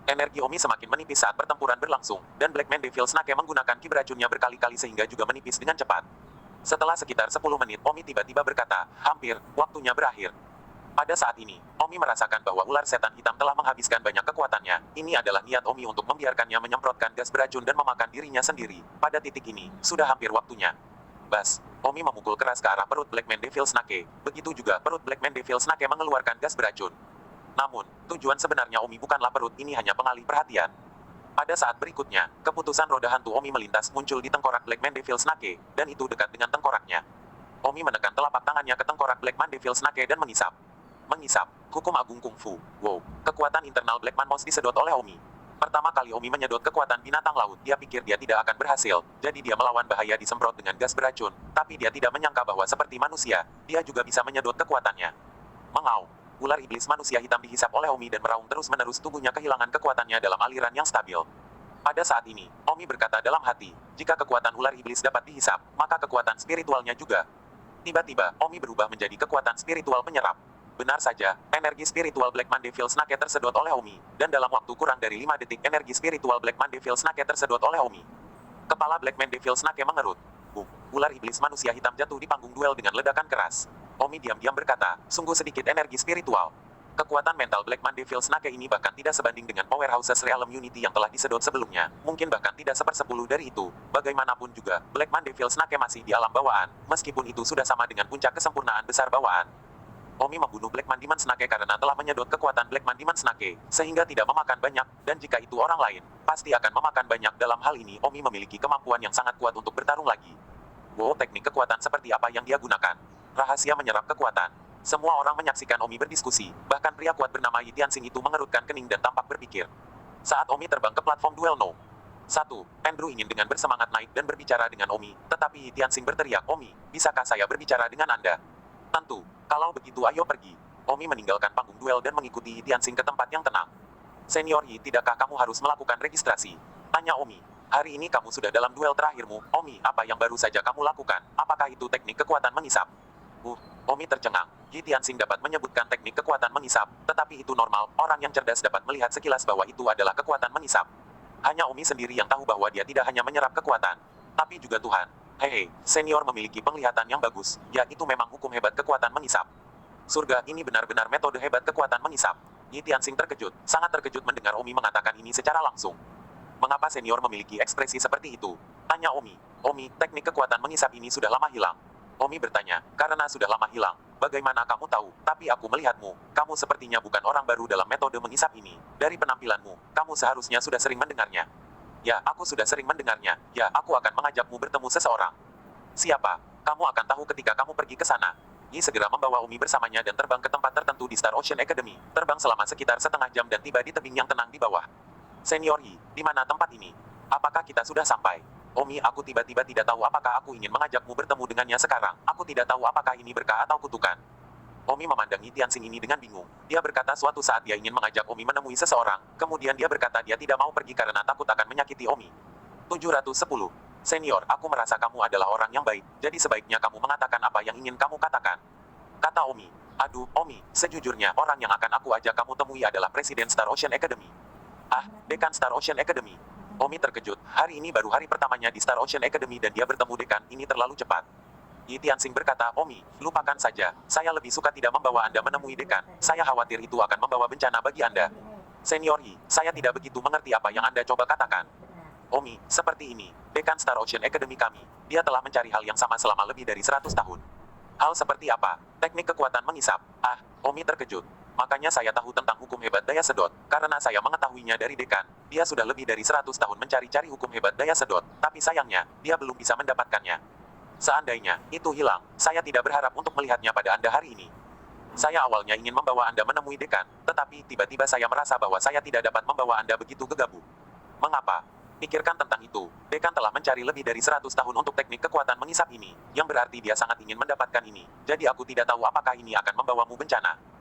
Speaker 1: Energi Omi semakin menipis saat pertempuran berlangsung, dan Blackman Devil Snake menggunakan ki beracunnya berkali-kali sehingga juga menipis dengan cepat. Setelah sekitar 10 menit, Omi tiba-tiba berkata, "Hampir, waktunya berakhir." Pada saat ini, Omi merasakan bahwa ular setan hitam telah menghabiskan banyak kekuatannya. Ini adalah niat Omi untuk membiarkannya menyemprotkan gas beracun dan memakan dirinya sendiri. Pada titik ini, sudah hampir waktunya. Bas, Omi memukul keras ke arah perut Blackman Devil Snake. Begitu juga perut Blackman Devil Snake mengeluarkan gas beracun. Namun, tujuan sebenarnya Omi bukanlah perut, ini hanya pengalih perhatian. Pada saat berikutnya, keputusan roda hantu Omi melintas muncul di tengkorak Blackman Devil Snake, dan itu dekat dengan tengkoraknya. Omi menekan telapak tangannya ke tengkorak Blackman Devil Snake dan mengisap. Mengisap, hukum agung kungfu. Wow, kekuatan internal Blackman Mouse disedot oleh Omi. Pertama kali Omi menyedot kekuatan binatang laut, dia pikir dia tidak akan berhasil, jadi dia melawan bahaya disemprot dengan gas beracun, tapi dia tidak menyangka bahwa seperti manusia, dia juga bisa menyedot kekuatannya. Mengau. Ular iblis manusia hitam dihisap oleh Omi dan meraung terus-menerus, tubuhnya kehilangan kekuatannya dalam aliran yang stabil. Pada saat ini, Omi berkata dalam hati, jika kekuatan ular iblis dapat dihisap, maka kekuatan spiritualnya juga. Tiba-tiba, Omi berubah menjadi kekuatan spiritual penyerap. Benar saja, energi spiritual Blackman Devil Snake tersedot oleh Omi, dan dalam waktu kurang dari 5 detik energi spiritual Blackman Devil Snake tersedot oleh Omi. Kepala Blackman Devil Snake mengerut. Ular iblis manusia hitam jatuh di panggung duel dengan ledakan keras. Omi diam-diam berkata, sungguh sedikit energi spiritual. Kekuatan mental Blackman Devil Snake ini bahkan tidak sebanding dengan Powerhouses Realm Unity yang telah disedot sebelumnya, mungkin bahkan tidak 1/10 dari itu. Bagaimanapun juga, Blackman Devil Snake masih di alam bawaan, meskipun itu sudah sama dengan puncak kesempurnaan besar bawaan. Omi membunuh Blackman Demon Snake karena telah menyedot kekuatan Blackman Demon Snake, sehingga tidak memakan banyak, dan jika itu orang lain, pasti akan memakan banyak. Dalam hal ini Omi memiliki kemampuan yang sangat kuat untuk bertarung lagi. Wow, teknik kekuatan seperti apa yang dia gunakan? Rahasia menyerap kekuatan. Semua orang menyaksikan Omi berdiskusi, bahkan pria kuat bernama Yi Tianxing itu mengerutkan kening dan tampak berpikir. Saat Omi terbang ke platform duel No. 1, Andrew ingin dengan bersemangat naik dan berbicara dengan Omi, tetapi Yi Tianxing berteriak, "Omi, bisakah saya berbicara dengan Anda?" "Tentu, kalau begitu ayo pergi." Omi meninggalkan panggung duel dan mengikuti Yi Tianxing ke tempat yang tenang. "Senior Yi, tidakkah kamu harus melakukan registrasi?" tanya Omi. "Hari ini kamu sudah dalam duel terakhirmu, Omi, apa yang baru saja kamu lakukan? Apakah itu teknik kekuatan mengisap?" Omi tercengang. Yi Tianxing dapat menyebutkan teknik kekuatan mengisap, tetapi itu normal, orang yang cerdas dapat melihat sekilas bahwa itu adalah kekuatan mengisap. Hanya Omi sendiri yang tahu bahwa dia tidak hanya menyerap kekuatan, tapi juga Tuhan. Hei, senior memiliki penglihatan yang bagus, ya itu memang hukum hebat kekuatan mengisap. Surga, ini benar-benar metode hebat kekuatan mengisap. Yi Tianxing terkejut, sangat terkejut mendengar Omi mengatakan ini secara langsung. "Mengapa senior memiliki ekspresi seperti itu?" tanya Omi. "Omi, teknik kekuatan mengisap ini sudah lama hilang." Omi bertanya, "Karena sudah lama hilang, bagaimana kamu tahu? Tapi aku melihatmu, kamu sepertinya bukan orang baru dalam metode mengisap ini. Dari penampilanmu, kamu seharusnya sudah sering mendengarnya." "Ya, aku sudah sering mendengarnya. Ya, aku akan mengajakmu bertemu seseorang." "Siapa? Kamu akan tahu ketika kamu pergi ke sana." Yi segera membawa Omi bersamanya dan terbang ke tempat tertentu di Star Ocean Academy. Terbang selama sekitar setengah jam dan tiba di tebing yang tenang di bawah. "Senior Yi, di mana tempat ini? Apakah kita sudah sampai?" "Omi, aku tiba-tiba tidak tahu apakah aku ingin mengajakmu bertemu dengannya sekarang. Aku tidak tahu apakah ini berkah atau kutukan." Omi memandang Yi Tianxing ini dengan bingung. Dia berkata suatu saat dia ingin mengajak Omi menemui seseorang, kemudian dia berkata dia tidak mau pergi karena takut akan menyakiti Omi. 710. "Senior, aku merasa kamu adalah orang yang baik, jadi sebaiknya kamu mengatakan apa yang ingin kamu katakan," kata Omi. "Aduh, Omi, sejujurnya orang yang akan aku ajak kamu temui adalah Presiden Star Ocean Academy." "Ah, Dekan Star Ocean Academy?" Omi terkejut, hari ini baru hari pertamanya di Star Ocean Academy dan dia bertemu dekan, ini terlalu cepat. Yi Tianxing berkata, "Omi, lupakan saja, saya lebih suka tidak membawa Anda menemui dekan, saya khawatir itu akan membawa bencana bagi Anda." "Senior Yi, saya tidak begitu mengerti apa yang Anda coba katakan." "Omi, seperti ini, dekan Star Ocean Academy kami, dia telah mencari hal yang sama selama lebih dari 100 tahun. Hal seperti apa? Teknik kekuatan mengisap. Ah, Omi terkejut. Makanya saya tahu tentang hukum hebat daya sedot, karena saya mengetahuinya dari dekan. Dia sudah lebih dari 100 tahun mencari-cari hukum hebat daya sedot, tapi sayangnya, dia belum bisa mendapatkannya. Seandainya itu hilang, saya tidak berharap untuk melihatnya pada Anda hari ini. Saya awalnya ingin membawa Anda menemui dekan, tetapi tiba-tiba saya merasa bahwa saya tidak dapat membawa Anda begitu gegabah. Mengapa? Pikirkan tentang itu. Dekan telah mencari lebih dari 100 tahun untuk teknik kekuatan mengisap ini, yang berarti dia sangat ingin mendapatkan ini. Jadi aku tidak tahu apakah ini akan membawamu bencana.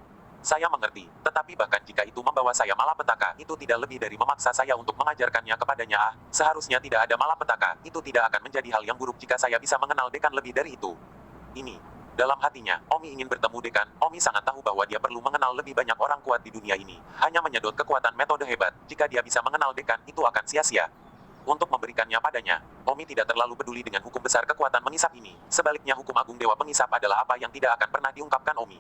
Speaker 1: Saya mengerti, tetapi bahkan jika itu membawa saya malapetaka, itu tidak lebih dari memaksa saya untuk mengajarkannya kepadanya. Ah, seharusnya tidak ada malapetaka, itu tidak akan menjadi hal yang buruk jika saya bisa mengenal dekan lebih dari itu. Ini. Dalam hatinya, Omi ingin bertemu dekan. Omi sangat tahu bahwa dia perlu mengenal lebih banyak orang kuat di dunia ini. Hanya menyedot kekuatan metode hebat. Jika dia bisa mengenal dekan, itu akan sia-sia. Untuk memberikannya padanya, Omi tidak terlalu peduli dengan hukum besar kekuatan mengisap ini. Sebaliknya hukum agung dewa pengisap adalah apa yang tidak akan pernah diungkapkan Omi.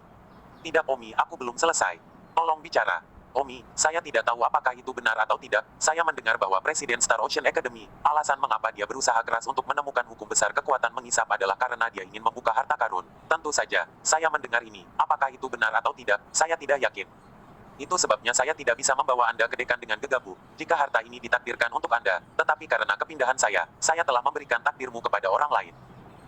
Speaker 1: Tidak Omi, aku belum selesai. Tolong bicara. Omi, saya tidak tahu apakah itu benar atau tidak. Saya mendengar bahwa Presiden Star Ocean Academy, alasan mengapa dia berusaha keras untuk menemukan hukum besar kekuatan mengisap adalah karena dia ingin membuka harta karun. Tentu saja, saya mendengar ini. Apakah itu benar atau tidak, saya tidak yakin. Itu sebabnya saya tidak bisa membawa Anda ke dekan dengan gegabah, jika harta ini ditakdirkan untuk Anda. Tetapi karena kepindahan saya telah memberikan takdirmu kepada orang lain.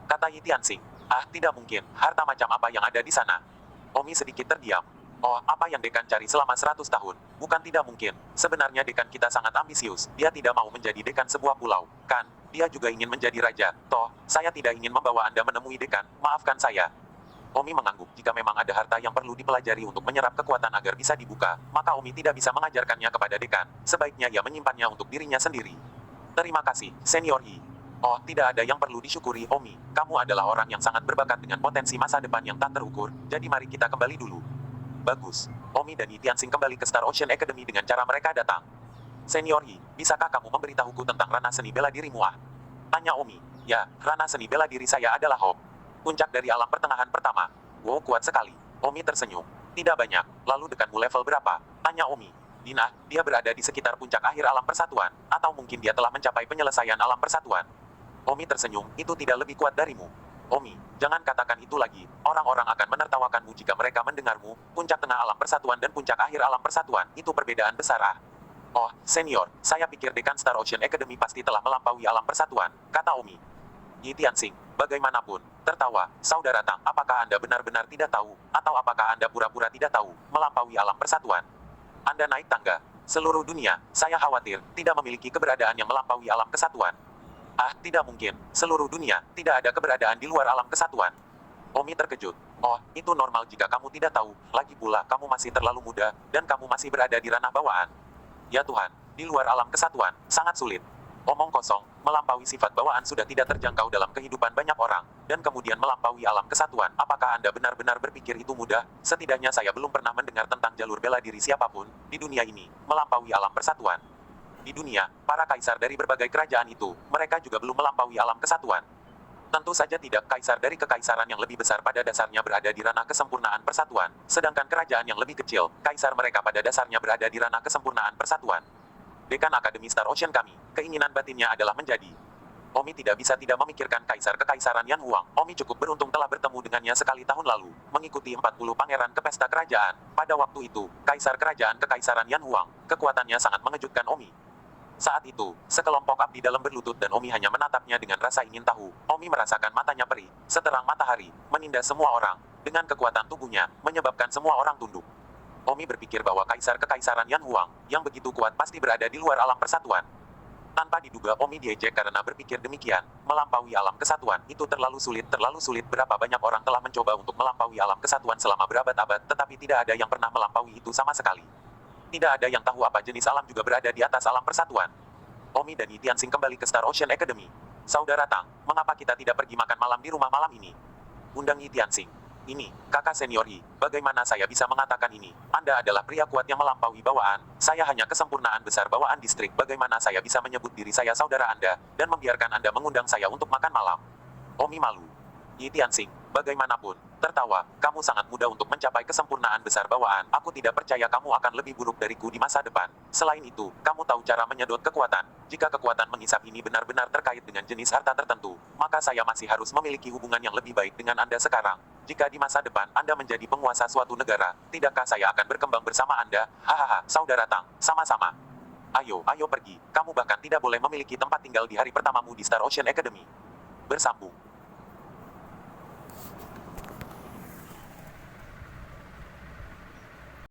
Speaker 1: Kata Yi Tianxing. Ah, tidak mungkin. Harta macam apa yang ada di sana? Omi sedikit terdiam. Oh, apa yang dekan cari selama 100 tahun? Bukan tidak mungkin. Sebenarnya dekan kita sangat ambisius. Dia tidak mau menjadi dekan sebuah pulau. Kan? Dia juga ingin menjadi raja. Toh, saya tidak ingin membawa Anda menemui dekan. Maafkan saya. Omi mengangguk. Jika memang ada harta yang perlu dipelajari untuk menyerap kekuatan agar bisa dibuka, maka Omi tidak bisa mengajarkannya kepada dekan. Sebaiknya ia menyimpannya untuk dirinya sendiri. Terima kasih, Senior Yi. Oh, tidak ada yang perlu disyukuri, Omi. Kamu adalah orang yang sangat berbakat dengan potensi masa depan yang tak terukur. Jadi mari kita kembali dulu. Bagus. Omi dan Yi Tianxing kembali ke Star Ocean Academy dengan cara mereka datang. Senior Yi, bisakah kamu memberitahuku tentang ranah seni bela dirimu? Ah? Tanya Omi. Ya, ranah seni bela diri saya adalah Hope. Puncak dari alam pertengahan pertama. Wow, kuat sekali. Omi tersenyum. Tidak banyak. Lalu dekanmu level berapa? Tanya Omi. Dina, dia berada di sekitar puncak akhir alam persatuan. Atau mungkin dia telah mencapai penyelesaian alam persatuan. Omi tersenyum, itu tidak lebih kuat darimu. Omi, jangan katakan itu lagi. Orang-orang akan menertawakanmu jika mereka mendengarmu. Puncak tengah alam persatuan dan puncak akhir alam persatuan, itu perbedaan besar. Ah. Oh, senior, saya pikir dekan Star Ocean Academy pasti telah melampaui alam persatuan, kata Omi. Yi Tianxing, bagaimanapun, tertawa, saudara Tang, apakah Anda benar-benar tidak tahu, atau apakah Anda pura-pura tidak tahu, melampaui alam persatuan? Anda naik tangga. Seluruh dunia, saya khawatir, tidak memiliki keberadaan yang melampaui alam kesatuan. Ah, tidak mungkin. Seluruh dunia, tidak ada keberadaan di luar alam kesatuan. Omi terkejut. Oh, itu normal jika kamu tidak tahu. Lagi pula, kamu masih terlalu muda, dan kamu masih berada di ranah bawaan. Ya Tuhan, di luar alam kesatuan, sangat sulit. Omong kosong, melampaui sifat bawaan sudah tidak terjangkau dalam kehidupan banyak orang, dan kemudian melampaui alam kesatuan. Apakah Anda benar-benar berpikir itu mudah? Setidaknya saya belum pernah mendengar tentang jalur bela diri siapapun, di dunia ini, melampaui alam persatuan. Di dunia, para kaisar dari berbagai kerajaan itu, mereka juga belum melampaui alam kesatuan. Tentu saja tidak, kaisar dari kekaisaran yang lebih besar pada dasarnya berada di ranah kesempurnaan persatuan, sedangkan kerajaan yang lebih kecil, kaisar mereka pada dasarnya berada di ranah kesempurnaan persatuan. Dekan Akademi Star Ocean kami, keinginan batinnya adalah menjadi. Omi tidak bisa tidak memikirkan kaisar kekaisaran Yan Huang. Omi cukup beruntung telah bertemu dengannya sekali tahun lalu, mengikuti 40 pangeran ke pesta kerajaan. Pada waktu itu, kaisar kerajaan kekaisaran Yan Huang, kekuatannya sangat mengejutkan Omi. Saat itu, sekelompok abdi dalam berlutut dan Omi hanya menatapnya dengan rasa ingin tahu. Omi merasakan matanya perih, seterang matahari, menindas semua orang. Dengan kekuatan tubuhnya, menyebabkan semua orang tunduk. Omi berpikir bahwa kaisar kekaisaran Yan Huang, yang begitu kuat pasti berada di luar alam persatuan. Tanpa diduga Omi diejek karena berpikir demikian. Melampaui alam kesatuan, itu terlalu sulit. Berapa banyak orang telah mencoba untuk melampaui alam kesatuan selama berabad-abad, tetapi tidak ada yang pernah melampaui itu sama sekali. Tidak ada yang tahu apa jenis alam juga berada di atas alam persatuan. Omi dan Yi Tianxing kembali ke Star Ocean Academy. Saudara Tang, mengapa kita tidak pergi makan malam di rumah malam ini? Undang Yi Tianxing. Ini, kakak senior Yi, bagaimana saya bisa mengatakan ini? Anda adalah pria kuat yang melampaui bawaan. Saya hanya kesempurnaan besar bawaan distrik. Bagaimana saya bisa menyebut diri saya saudara Anda, dan membiarkan Anda mengundang saya untuk makan malam? Omi malu. Yi Tianxing, bagaimanapun, tertawa, kamu sangat mudah untuk mencapai kesempurnaan besar bawaan. Aku tidak percaya kamu akan lebih buruk dariku di masa depan. Selain itu, kamu tahu cara menyedot kekuatan. Jika kekuatan mengisap ini benar-benar terkait dengan jenis harta tertentu, maka saya masih harus memiliki hubungan yang lebih baik dengan Anda sekarang. Jika di masa depan Anda menjadi penguasa suatu negara, tidakkah saya akan berkembang bersama Anda? Hahaha, saudara Tang, sama-sama. Ayo pergi. Kamu bahkan tidak boleh memiliki tempat tinggal di hari pertamamu di Star Ocean Academy. Bersambung.